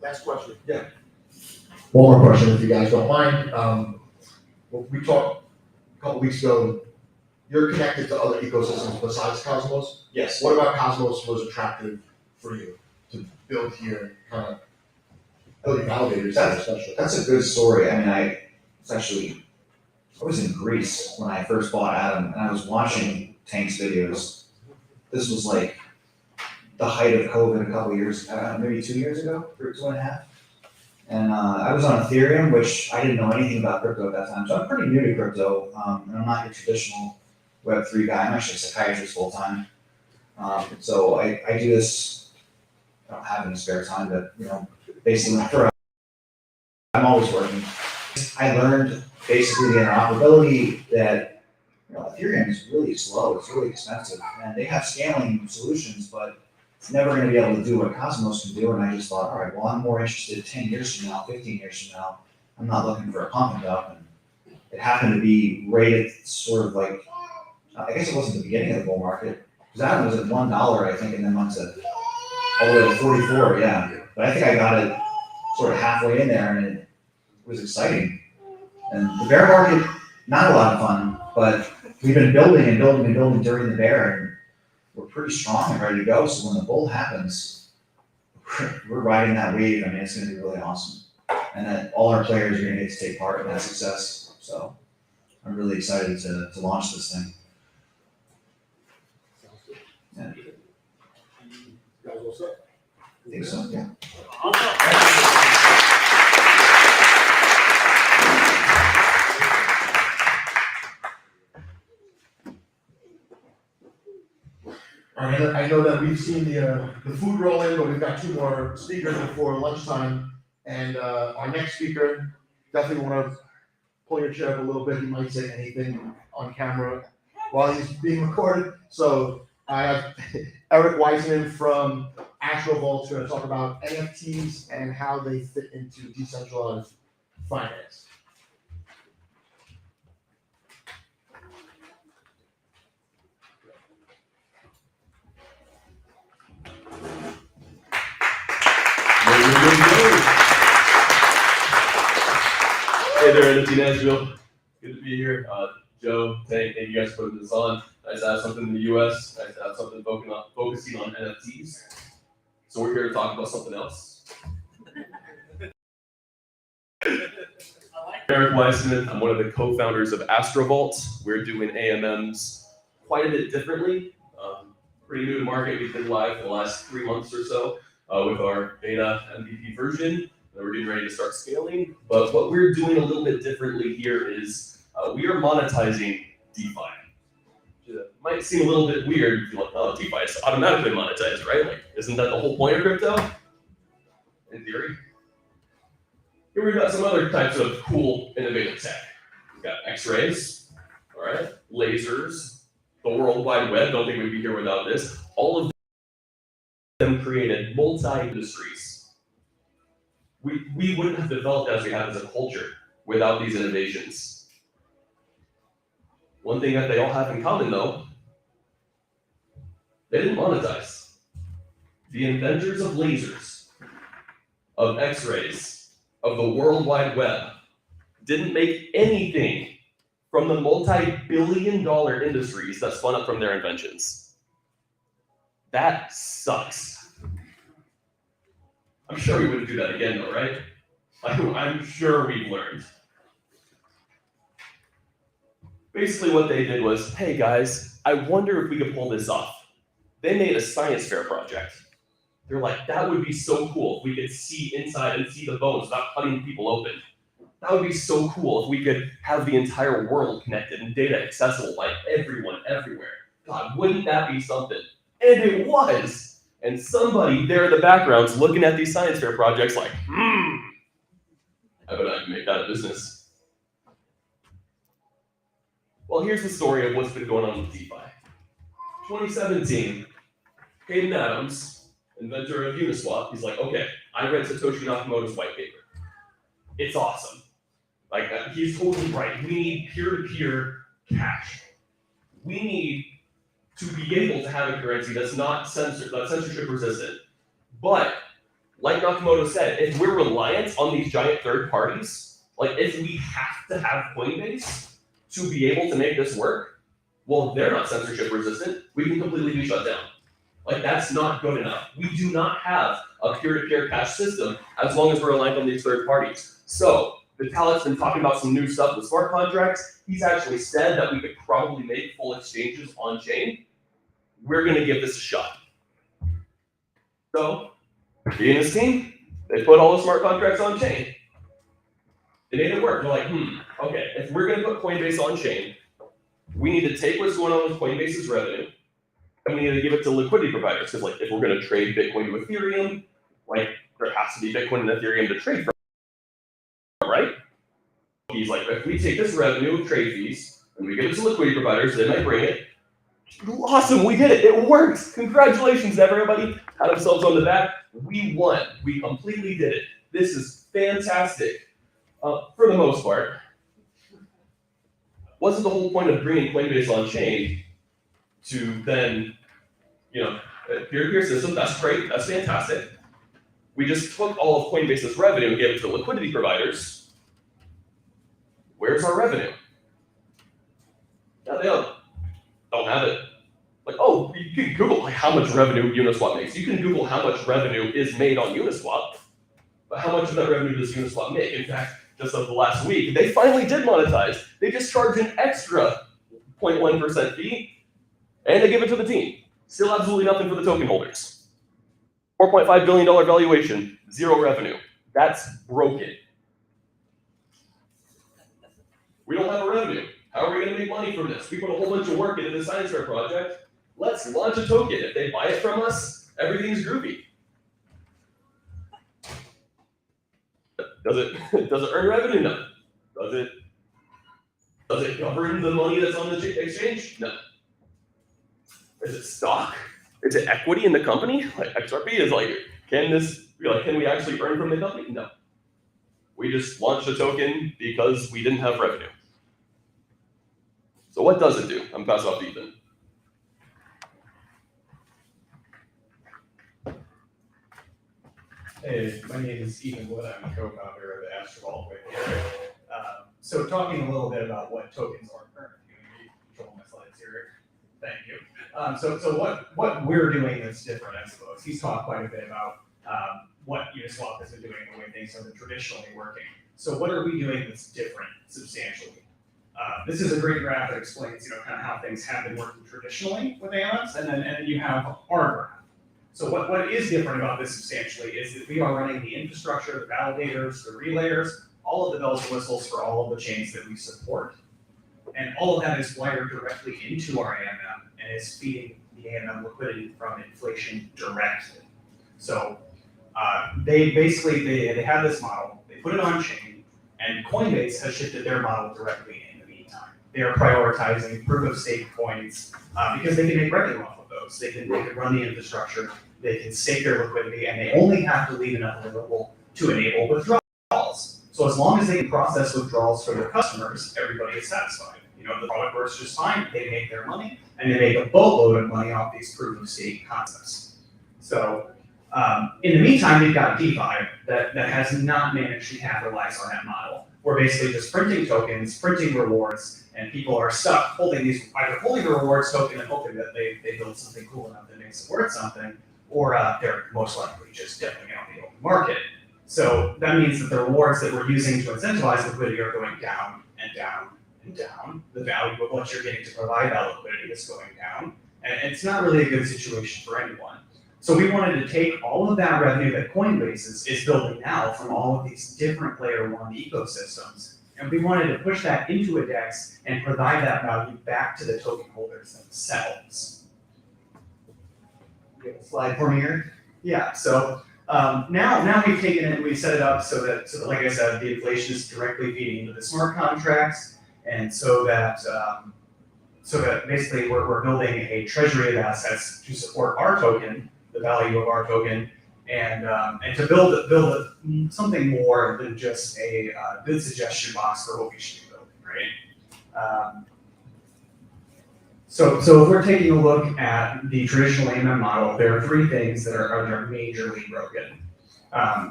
Last question. Yeah. One more question, if you guys don't mind. Well, we talked a couple weeks ago. You're connected to other ecosystems besides Cosmos. Yes. What about Cosmos was attractive for you to build here, kind of really validated yourself, especially? That's a good story. I mean, I was in Greece when I first bought Atom, and I was watching Tank's videos. This was like the height of COVID a couple years, maybe 2 years ago, or 2.5. And I was on Ethereum, which I didn't know anything about crypto at that time. So I'm pretty new to crypto, and I'm not your traditional Web3 guy. I'm actually a psychiatrist full time. So I do this, I don't have any spare time, but basically I'm always working. I learned basically the interoperability that Ethereum is really slow, it's really expensive, and they have scaling solutions, but it's never going to be able to do what Cosmos can do. And I just thought, all right, well, I'm more interested 10 years from now, 15 years from now. I'm not looking for a pump and dump. And it happened to be rated sort of like, I guess it wasn't the beginning of the bull market, because Atom was at $1, I think, and then went to all the way to 44, yeah. But I think I got it sort of halfway in there, and it was exciting. And the bear market, not a lot of fun, but we've been building and building and building during the bear, and we're pretty strong and ready to go. So when the bull happens, we're riding that wave. I mean, it's going to be really awesome. And then all our players are going to get to take part in that success. So I'm really excited to launch this thing. Yeah. You guys all set? I think so, yeah. All right, I know that we've seen the food roll in, but we've got 2 more speakers before lunchtime. And our next speaker, definitely want to pull your chair up a little bit. He might say anything on camera while he's being recorded. So I have Eric Wiseman from Astrovault to talk about NFTs and how they fit into decentralized finance. Hey there, NFT Nashville. Good to be here. Joe, thank you guys for putting this on. Nice to have something in the US. Nice to have something focusing on NFTs. So we're here to talk about something else. Eric Weissman. I'm one of the co-founders of Astrovault. We're doing AMMs quite a bit differently. Pretty new to market. We've been live for the last 3 months or so with our beta MVP version. We're getting ready to start scaling. But what we're doing a little bit differently here is we are monetizing DeFi. It might seem a little bit weird if you're like, oh, DeFi is automatically monetized, right? Like, isn't that the whole point of crypto? In theory. Here we've got some other types of cool, innovative tech. We've got X-rays, all right, lasers, the World Wide Web. Don't think we'd be here without this. All of them created multi-industries. We wouldn't have developed as we have as a culture without these innovations. One thing that they all have in common, though, they didn't monetize. The inventors of lasers, of X-rays, of the World Wide Web, didn't make anything from the multi-billion-dollar industries that spun up from their inventions. That sucks. I'm sure we wouldn't do that again, though, right? I'm sure we've learned. Basically what they did was, hey guys, I wonder if we could pull this off. They made a science fair project. They're like, that would be so cool if we could see inside and see the bones without cutting people open. That would be so cool if we could have the entire world connected and data accessible by everyone, everywhere. God, wouldn't that be something? And it was. And somebody there in the background's looking at these science fair projects like, I bet I can make that a business. Well, here's the story of what's been going on with DeFi. 2017, Hayden Adams, inventor of Uniswap, he's like, okay, I read Satoshi Nakamoto's white paper. It's awesome. Like, he's totally right. We need peer-to-peer cash. We need to be able to have a currency that's not censorship resistant. But, like Nakamoto said, if we're reliant on these giant third parties, like if we have to have Coinbase to be able to make this work, well, they're not censorship resistant. We can completely be shut down. Like, that's not good enough. We do not have a peer-to-peer cash system as long as we're reliant on these third parties. So, Vitalik's been talking about some new stuff with smart contracts. He's actually said that we could probably make full exchanges on-chain. We're going to give this a shot. So, he and his team, they put all the smart contracts on-chain. They made it work. They're like, okay, if we're going to put Coinbase on-chain, we need to take what's going on with Coinbase's revenue, and we need to give it to liquidity providers. Because, like, if we're going to trade Bitcoin to Ethereum, like, there has to be Bitcoin and Ethereum to trade from, right? He's like, if we take this revenue of trade fees and we give it to liquidity providers, they might bring it. Awesome, we did it. It worked. Congratulations, everybody. Pat themselves on the back. We won. We completely did it. This is fantastic. For the most part, wasn't the whole point of bringing Coinbase on chain to then, peer-to-peer system? That's great. That's fantastic. We just took all of Coinbase's revenue and gave it to the liquidity providers. Where's our revenue? Yeah, they don't have it. Like, oh, you can Google like how much revenue Uniswap makes. You can Google how much revenue is made on Uniswap, but how much of that revenue does Uniswap make? In fact, just of the last week, they finally did monetize. They just charged an extra 0.1% fee, and they give it to the team. Still absolutely nothing for the token holders. $4.5 billion valuation, zero revenue. That's broken. We don't have a revenue. How are we going to make money from this? We put a whole bunch of work into the science fair project. Let's launch a token. If they buy it from us, everything's groovy. Does it earn revenue? No. Does it govern the money that's on the exchange? No. Is it stock? Is it equity in the company? Like XRP is like, can we actually earn from the company? No. We just launched a token because we didn't have revenue. So what does it do? I'm passing off to Ethan. Hey, my name is Ethan Wood. I'm a co-founder of the Astrovault with Eric. So talking a little bit about what tokens are currently doing. Control my slides here. Thank you. So what we're doing that's different, I suppose. He's talked quite a bit about what Uniswap has been doing, the way things have been traditionally working. So what are we doing that's different substantially? This is a great graph that explains, kind of how things have been working traditionally with AMMs, and then you have our graph. So what is different about this substantially is that we are running the infrastructure, the validators, the relayers, all of the bells and whistles for all of the chains that we support. And all of that is wired directly into our AMM and is feeding the AMM liquidity from inflation directly. So they have this model, they put it on chain, and Coinbase has shifted their model directly in the meantime. They are prioritizing proof of stake coins because they can make revenue off of those. They can run the infrastructure, they can stake their liquidity, and they only have to leave enough available to enable withdrawals. So as long as they can process withdrawals for their customers, everybody is satisfied. The product works just fine, they make their money, and they make a boatload of money off these proof of stake concepts. So in the meantime, we've got DeFi that has not managed to capitalize on that model. We're basically just printing tokens, printing rewards, and people are stuck either holding the rewards token and hoping that they build something cool enough that makes it worth something, or they're most likely just dumping it on the open market. So that means that the rewards that we're using to incentivize liquidity are going down and down and down. The value of what you're getting to provide that liquidity is going down, and it's not really a good situation for anyone. So we wanted to take all of that revenue that Coinbase is building now from all of these different layer one ecosystems, and we wanted to push that into a DEX and provide that value back to the token holders themselves. You have a slide for me here? Yeah, so now we've taken it and we've set it up so that like I said, the inflation is directly feeding into the smart contracts, and so that basically we're building a treasury of assets to support our token, the value of our token, and to build something more than just a good suggestion box for what we should be building, right? So if we're taking a look at the traditional AMM model, there are three things that are majorly broken.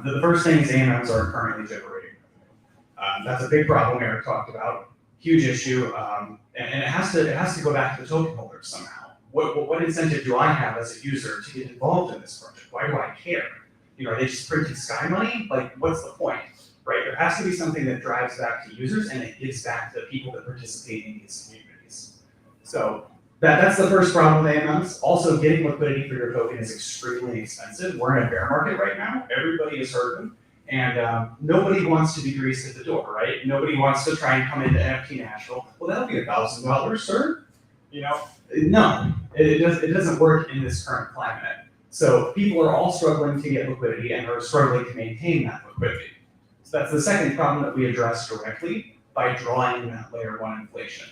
The first thing is AMMs aren't currently generating. That's a big problem Eric talked about, huge issue, and it has to go back to the token holders somehow. What incentive do I have as a user to get involved in this project? Why do I care? Are they just printing sky money? Like, what's the point, right? There has to be something that drives back to users and it gives back to the people that participate in these communities. So that's the first problem with AMMs. Also, getting liquidity for your token is extremely expensive. We're in a bear market right now. Everybody is hurting. And nobody wants to be greased at the door, right? Nobody wants to try and come into NFT Nashville. Well, that'll be $1,000, sir. No, it doesn't work in this current climate. So people are all struggling to get liquidity and are struggling to maintain that liquidity. So that's the second problem that we address directly by drawing that layer one inflation.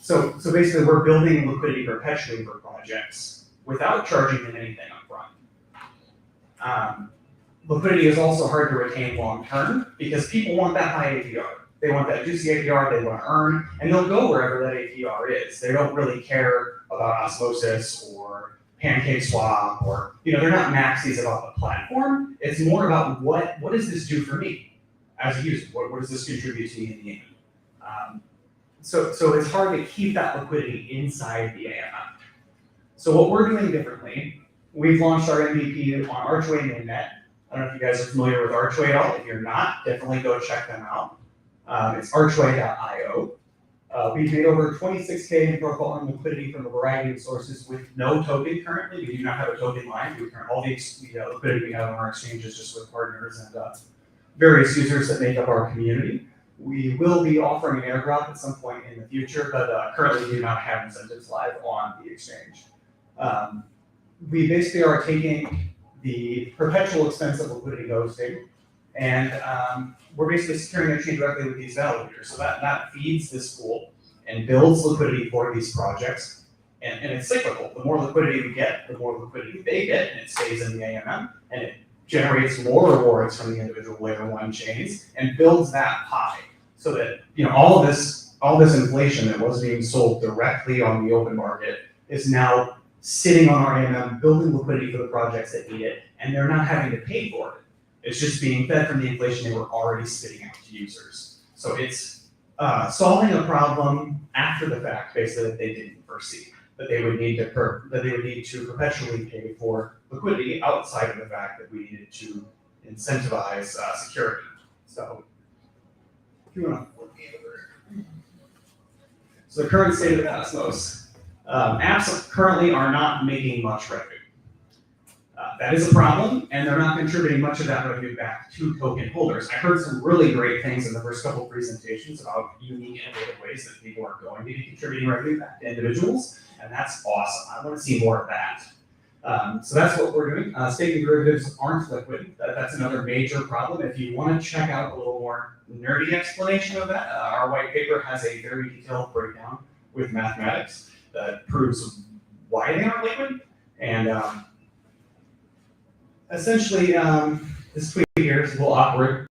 So basically we're building liquidity perpetually for projects without charging them anything up front. Liquidity is also hard to retain long term because people want that high APR. They want that juicy APR, they want to earn, and they'll go wherever that APR is. They don't really care about osmosis or pancake swap, or they're not maxis about the platform. It's more about what does this do for me as a user? What does this contribute to me in the end? So it's hard to keep that liquidity inside the AMM. So what we're doing differently, we've launched our MVP on Archway Mainnet. I don't know if you guys are familiar with Archway at all. If you're not, definitely go check them out. It's archway.io. We've made over 26K in profiling liquidity from a variety of sources with no token currently. We do not have a token line. All the liquidity we have on our exchange is just with partners and various users that make up our community. We will be offering an airdrop at some point in the future, but currently we do not have incentives live on the exchange. We basically are taking the perpetual expense of liquidity hosting, and we're basically securing exchange directly with these validators. So that feeds this pool and builds liquidity for these projects, and it's cyclical. The more liquidity we get, the more liquidity they get, and it stays in the AMM, and it generates more rewards from the individual layer one chains and builds that pie. So that all this inflation that was being sold directly on the open market is now sitting on our AMM, building liquidity for the projects that need it, and they're not having to pay for it. It's just being fed from the inflation they were already spitting out to users. So it's solving a problem after the fact, basically, that they didn't foresee, that they would need to perpetually pay for liquidity outside of the fact that we needed to incentivize security. So if you want to flip me over So the current state of Cosmos, apps currently are not making much revenue. That is a problem, and they're not contributing much of that revenue back to token holders. I heard some really great things in the first couple of presentations about unique, innovative ways that people are going to be contributing revenue back to individuals, and that's awesome. I want to see more of that. So that's what we're doing. Staking derivatives aren't liquid. That's another major problem. If you want to check out a little more nerdy explanation of that, our white paper has a very detailed breakdown with mathematics that proves why they aren't liquid. And essentially, this tweet here is a little awkward.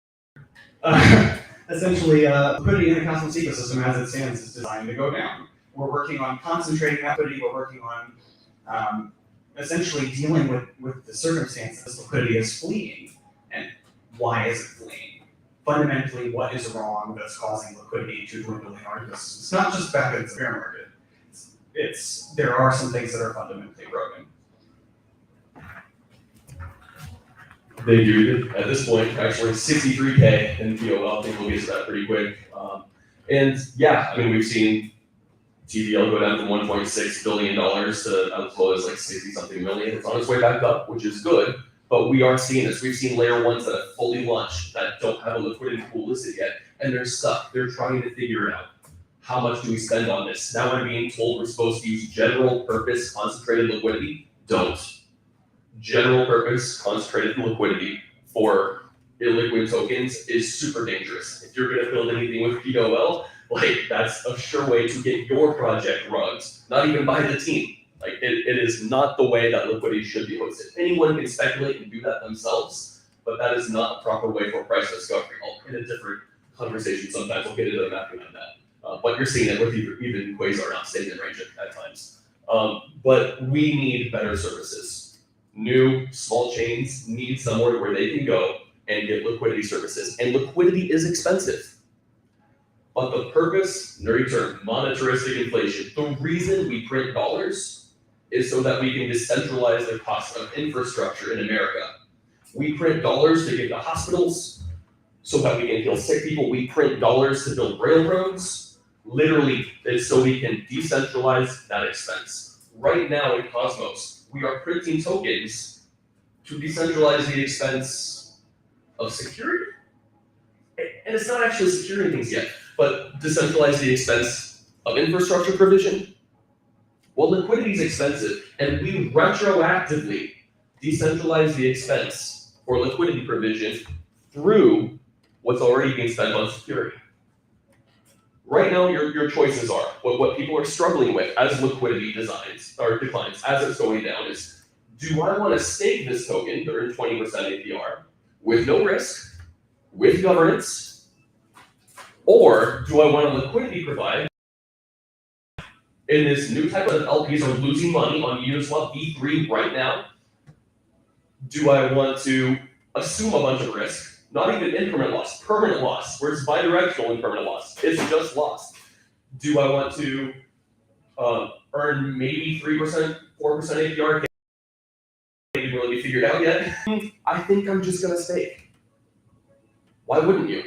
Essentially, liquidity in the Cosmos ecosystem as it stands is designed to go down. We're working on concentrating that liquidity. We're working on essentially dealing with the circumstance that this liquidity is fleeing. And why is it fleeing? Fundamentally, what is wrong that's causing liquidity to dwindle in our ecosystem? It's not just back in the bear market. There are some things that are fundamentally broken. Thank you. At this point, actually 63K in POL. I think we'll get to that pretty quick. And yeah, I mean, we've seen TVL go down from $1.6 billion to as low as like 60-something million. It's on its way back up, which is good. But we are seeing this. We've seen layer ones that have fully launched that don't have a liquidity pool listed yet, and they're stuck. They're trying to figure it out. How much do we spend on this? Now we're being told we're supposed to use general purpose concentrated liquidity. Don't. General purpose concentrated liquidity for illiquid tokens is super dangerous. If you're going to build anything with POL, like that's a sure way to get your project rugged, not even by the team. Like it is not the way that liquidity should be hosted. Anyone can speculate and do that themselves, but that is not a proper way for price discovery. In a different conversation sometimes we'll get into the mapping on that. But you're seeing it with even Quasar not staying in range at times. But we need better services. New small chains need somewhere where they can go and get liquidity services. And liquidity is expensive. But the purpose, nerdy term, monetaristic inflation, the reason we print dollars is so that we can decentralize the cost of infrastructure in America. We print dollars to give to hospitals so that we can heal sick people. We print dollars to build railroads. Literally, it's so we can decentralize that expense. Right now in Cosmos, we are printing tokens to decentralize the expense of security. And it's not actually securing things yet, but decentralize the expense of infrastructure provision. Well, liquidity is expensive, and we retroactively decentralize the expense for liquidity provision through what's already being spent on security. Right now, your choices are, what people are struggling with as liquidity declines, as it's going down is, do I want to stake this token to earn 20% APR with no risk, with governance, or do I want a liquidity provider in this new type of LPs are losing money on Uniswap V3 right now? Do I want to assume a bunch of risk? Not even increment loss, permanent loss, where it's bidirectional in permanent loss. It's just lost. Do I want to earn maybe 3%, 4% APR? Can't even really be figured out yet. I think I'm just going to stake. Why wouldn't you?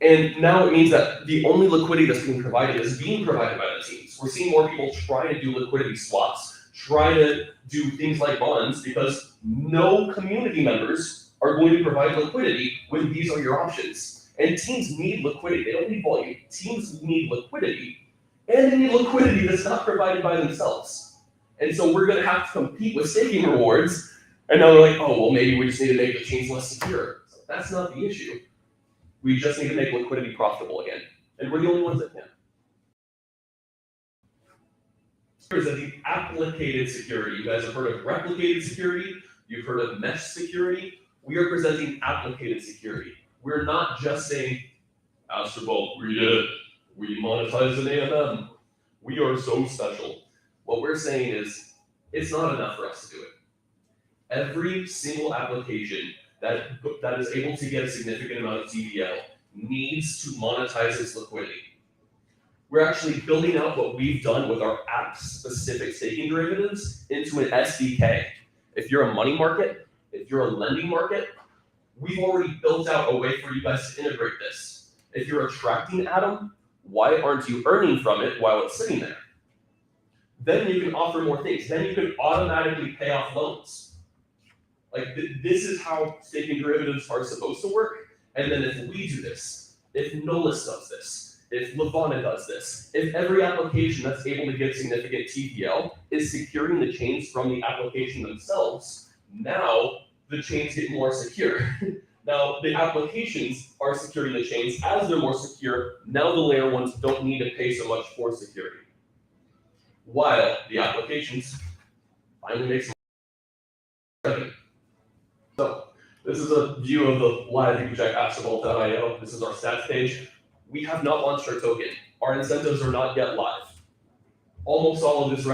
And now it means that the only liquidity that's being provided is being provided by the teams. We're seeing more people try to do liquidity swaps, try to do things like bonds, because no community members are going to provide liquidity when these are your options. And teams need liquidity. They don't need volume. Teams need liquidity, and they need liquidity that's not provided by themselves. And so we're going to have to compete with staking rewards. And now they're like, oh, well, maybe we just need to make the chains less secure. So that's not the issue. We just need to make liquidity profitable again. And we're the only ones that can. Presenting applicated security. You guys have heard of replicated security. You've heard of mesh security. We are presenting applicated security. We're not just saying, Astrovault, we did it. We monetized an AMM. We are so special. What we're saying is, it's not enough for us to do it. Every single application that is able to get a significant amount of TVL needs to monetize its liquidity. We're actually building out what we've done with our app-specific staking derivatives into an SDK. If you're a money market, if you're a lending market, we've already built out a way for you guys to integrate this. If you're attracting Atom, Why aren't you earning from it while it's sitting there? Then you can offer more things. Then you can automatically pay off loans. Like this is how staking derivatives are supposed to work. And then if we do this, if Nolus does this, if Levana does this, if every application that's able to get significant TVL is securing the chains from the application themselves, now the chains get more secure. Now the applications are securing the chains. As they're more secure, now the layer ones don't need to pay so much for security. While the applications finally make some revenue. So this is a view of the live Check Astrovault.io. This is our stats page. We have not launched our token. Our incentives are not yet live. Almost all of this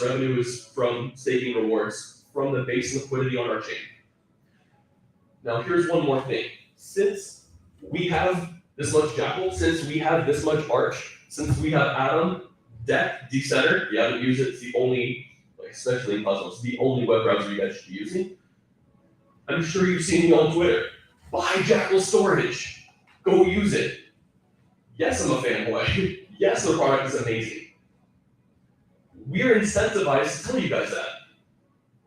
revenue is from staking rewards from the base liquidity on our chain. Now here's one more thing. Since we have this much Jackal, since we have this much Arch, since we have Atom, Deck, Decenter, you haven't used it, it's the only, especially in Cosmos, the only web browser you guys should be using. I'm sure you've seen me on Twitter. Buy Jackal storage. Go use it. Yes, I'm a fanboy. Yes, the product is amazing. We're incentivized to tell you guys that.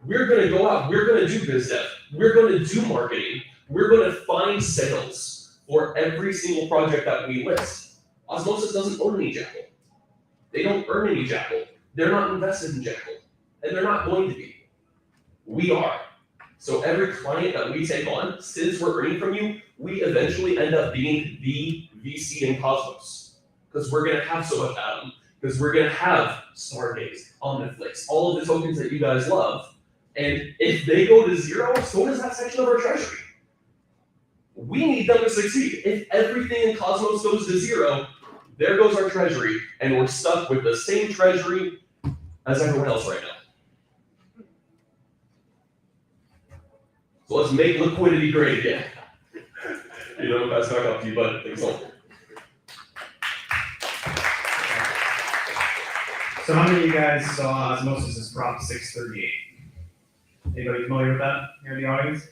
We're gonna go out, we're gonna do biz dev, we're gonna do marketing, we're gonna find sales for every single project that we list. Osmosis doesn't own any Jackal. They don't earn any Jackal. They're not invested in Jackal. And they're not going to be. We are. So every client that we take on, since we're earning from you, we eventually end up being the VC in Cosmos. Because we're going to have so much Atom. Because we're going to have Stargaze, Omniflix, all of the tokens that you guys love. And if they go to zero, so does that section of our treasury. We need them to succeed. If everything in Cosmos goes to zero, there goes our treasury, and we're stuck with the same treasury as everyone else right now. So let's make liquidity great again. You know, pass back up to you, bud. Thanks all. So how many of you guys saw Osmosis' Prop 638? Anybody familiar with that here in the audience?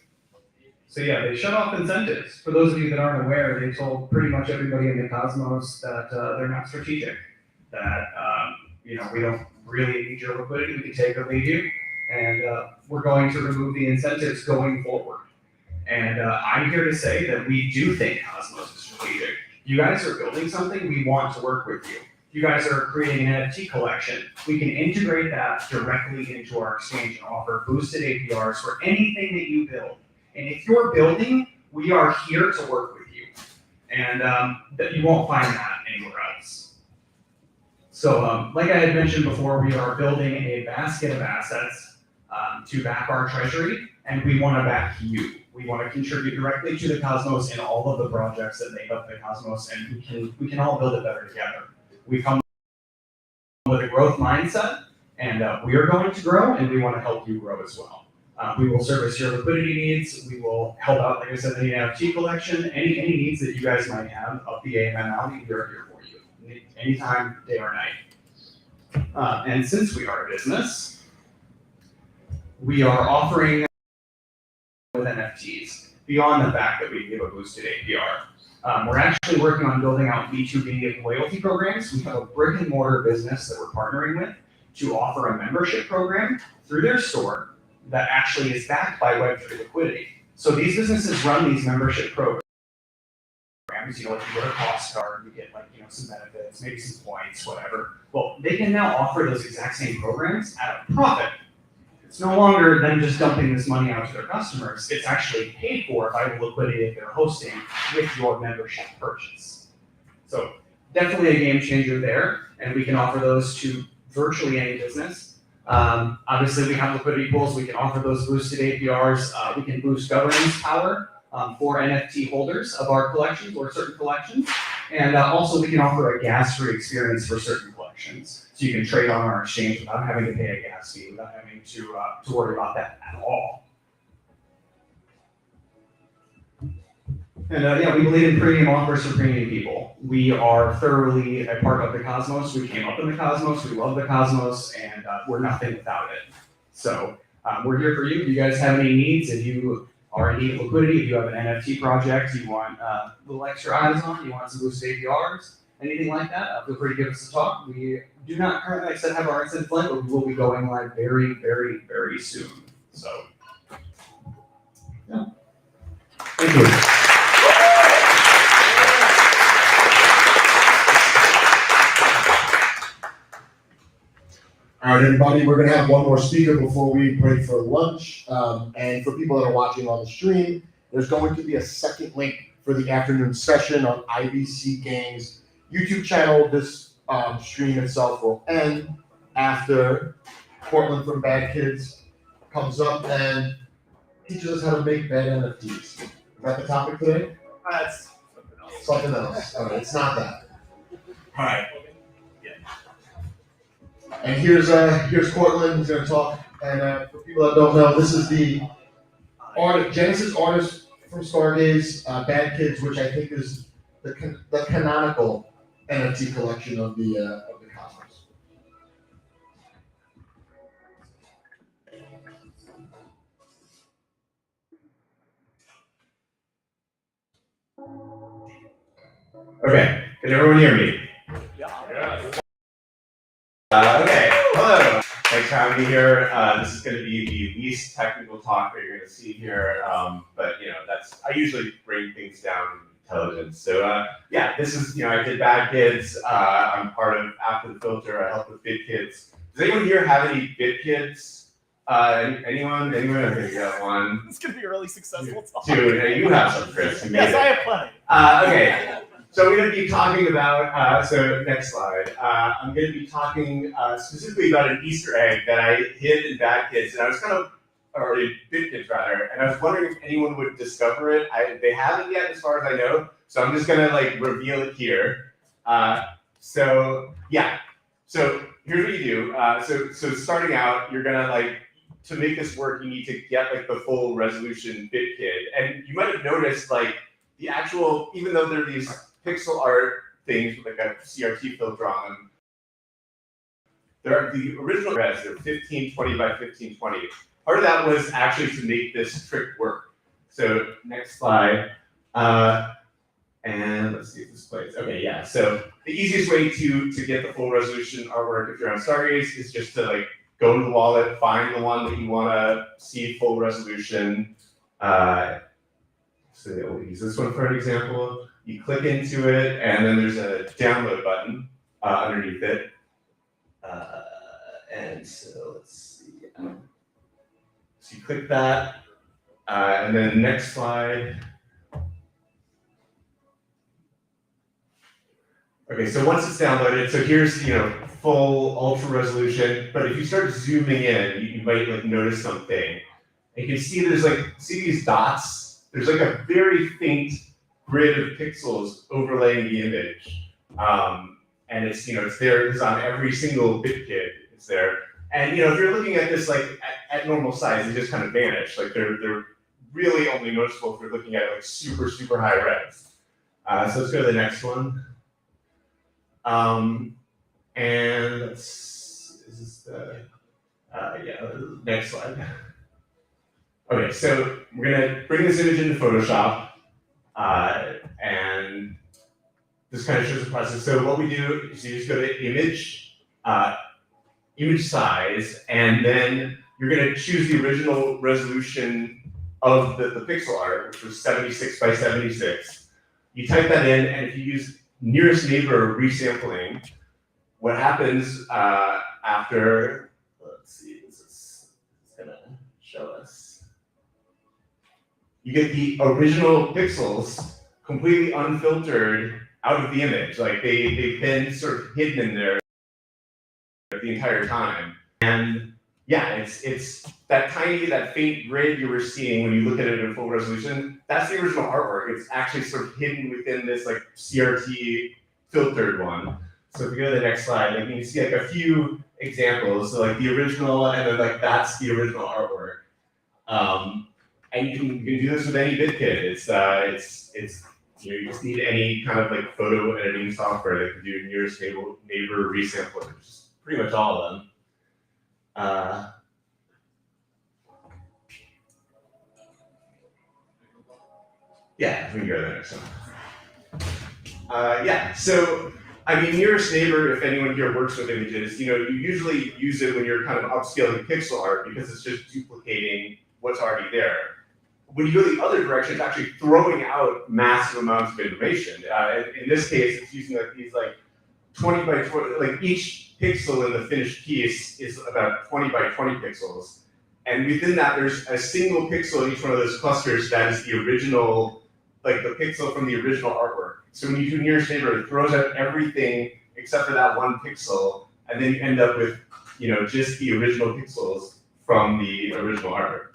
So yeah, they shut off incentives. For those of you that aren't aware, they told pretty much everybody in the Cosmos that they're not strategic, that we don't really need your liquidity, we can take or leave you, and we're going to remove the incentives going forward. And I'm here to say that we do think Cosmos is strategic. You guys are building something, we want to work with you. You guys are creating an NFT collection. We can integrate that directly into our exchange and offer boosted APRs for anything that you build. And if you're building, we are here to work with you. And that you won't find that anywhere else. So like I had mentioned before, we are building a basket of assets to back our treasury, and we want to back you. We want to contribute directly to the Cosmos and all of the projects that make up the Cosmos, and we can all build it better together. We come with a growth mindset, and we are going to grow, and we want to help you grow as well. We will service your liquidity needs. We will help out, like I said, the NFT collection, any needs that you guys might have up the AMM alley, we are here for you, anytime, day or night. And since we are a business, we are offering with NFTs, beyond the fact that we give a boosted APR. We're actually working on building out B2B loyalty programs. We have a brick and mortar business that we're partnering with to offer a membership program through their store that actually is backed by Web3 liquidity. So these businesses run these membership programs. Like you go to Costco, you get some benefits, maybe some points, whatever. Well, they can now offer those exact same programs at a profit. It's no longer them just dumping this money out to their customers. It's actually paid for by the liquidity that they're hosting with your membership purchase. So definitely a game changer there, and we can offer those to virtually any business. Obviously, we have liquidity pools. We can offer those boosted APRs. We can boost governance power for NFT holders of our collections or certain collections. And also, we can offer a gas-free experience for certain collections. So you can trade on our exchange without having to pay a gas fee, without having to worry about that at all. And yeah, we believe in premium offers for premium people. We are thoroughly a part of the Cosmos. We came up in the Cosmos. We love the Cosmos, and we're nothing without it. So we're here for you. If you guys have any needs, if you are in need of liquidity, if you have an NFT project, you want a little extra eyes on, you want some boosted APRs, anything like that, feel free to give us a talk. We do not currently, like I said, have our incident plan, but we will be going live very, very, very soon. So, yeah. Thank you. All right, everybody, we're gonna have one more speaker before we break for lunch. And for people that are watching on the stream, there's going to be a second link for the afternoon session on IBC Gang's YouTube channel. This stream itself will end after Portland from Bad Kids comes up and teaches us how to make bad NFTs. Is that the topic today? That's Something else. All right, it's not that. All right. And here's Cortland, who's gonna talk. And for people that don't know, this is the Genesis artist from Stargaze, Bad Kids, which I think is the canonical NFT collection of the cosmos. Okay, can everyone hear me? Okay, hello. Thanks for having me here. This is going to be the least technical talk that you're going to see here, but I usually bring things down to intelligence. So yeah, this is I did Bad Kids. I'm part of After the Filter. I help with Bit Kids. Does anyone here have any Bit Kids? Anyone? Okay, you got one. It's gonna be a really successful talk. Two. Hey, you have some, Chris. You made Yes, it. I have plenty. Okay. So we're going to be talking about, so next slide. I'm going to be talking specifically about an Easter egg that I hid in Bad Kids, and I was or in Bit Kids rather, and I was wondering if anyone would discover it. They haven't yet, as far as I know, so I'm just going to reveal it here. So yeah, so here's what you do. So starting out, you're going to to make this work, you need to get the full resolution Bit Kid, and you might have noticed the actual, even though there are these pixel art things with a CRT filter on them, the original res, they're 1520 by 1520. Part of that was actually to make this trick work. So next slide. And let's see if this plays. Okay, yeah. So the easiest way to get the full resolution artwork if you're on Stargaze is just to go into the wallet, find the one that you want to see full resolution. So we'll use this one for an example. You click into it, and then there's a download button underneath it. And so let's see. So you click that, and then next slide. Okay, so once it's downloaded, so here's full ultra resolution. But if you start zooming in, you might notice something. And you can see there's see these dots. There's a very faint grid of pixels overlaying the image, and it's it's there. It's on every single Bit Kid. It's there, and if you're looking at this at normal size, they just kind of vanish. They're really only noticeable if you're looking at it super high res. So let's go to the next one. And is this the yeah, next slide. Okay, so we're gonna bring this image into Photoshop, and this kind of shows the process. So what we do is you just go to image, image size, and then you're gonna choose the original resolution of the pixel art, which was 76 by 76. You type that in, and if you use nearest neighbor resampling, what happens after, let's see, this is gonna show us. You get the original pixels completely unfiltered out of the image. They've been sort of hidden in there the entire time. And yeah, it's that faint grid you were seeing when you look at it in full resolution. That's the original artwork. It's actually sort of hidden within this CRT filtered one. So if we go to the next slide, you can see a few examples. So the original, and then that's the original artwork. And you can do this with any Bit Kid. It's you just need any kind of photo editing software that can do nearest neighbor resampling, which is pretty much all of them. Yeah, we can go to the next one. Yeah, so I mean, nearest neighbor, if anyone here works with images, you usually use it when you're kind of upscaling pixel art because it's just duplicating what's already there. When you go the other direction, it's actually throwing out massive amounts of information. In this case, it's using these 20 by 20, each pixel in the finished piece is about 20 by 20 pixels. And within that, there's a single pixel in each one of those clusters that is the original, the pixel from the original artwork. So when you do nearest neighbor, it throws out everything except for that one pixel, and then you end up with, just the original pixels from the original artwork.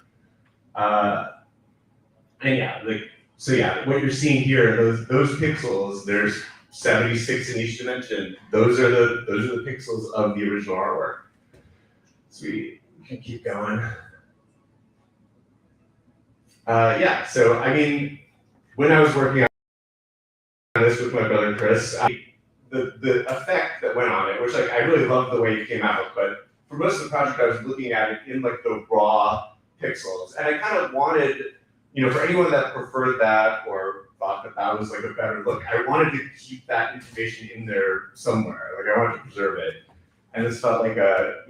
What you're seeing here, those pixels, there's 76 in each dimension. Those are the pixels of the original artwork. Sweet. We can keep going. So I mean, when I was working on this with my brother Chris, the effect that went on it, which I really loved the way it came out, but for most of the project I was looking at it in the raw pixels, and I kind of wanted, for anyone that preferred that or thought that was a better look, I wanted to keep that information in there somewhere. I wanted to preserve it, and this felt like a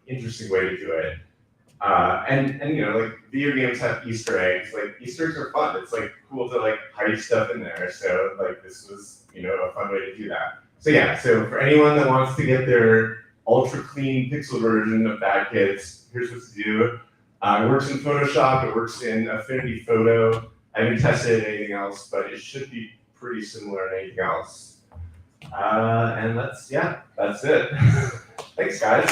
interesting way to do it. Video games have Easter eggs. Easter eggs are fun. It's cool to hide stuff in there. So this was a fun way to do that. So for anyone that wants to get their ultra clean pixel version of Bad Kids, here's what to do. It works in Photoshop. It works in Affinity Photo. I haven't tested anything else, but it should be pretty similar to anything else. And that's it. Thanks, guys.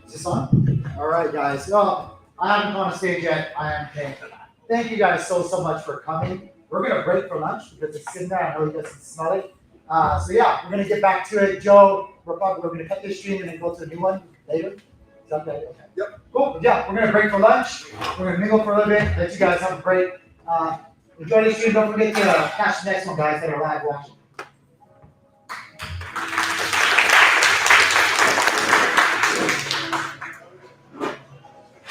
Is this on? All right, guys. No, I haven't gone on stage yet. I am paying. Thank you guys so much for coming. We're gonna break for lunch because it's sitting there. I know you guys can smell it. We're gonna get back to it. Joe, we're gonna cut this stream and then go to the new one later. Is that okay? Okay. Yep. Cool. Yeah, we're gonna break for lunch. We're gonna mingle for a little bit. Let you guys have a break. Enjoy the stream. Don't forget to catch the next one, guys, that are live watching.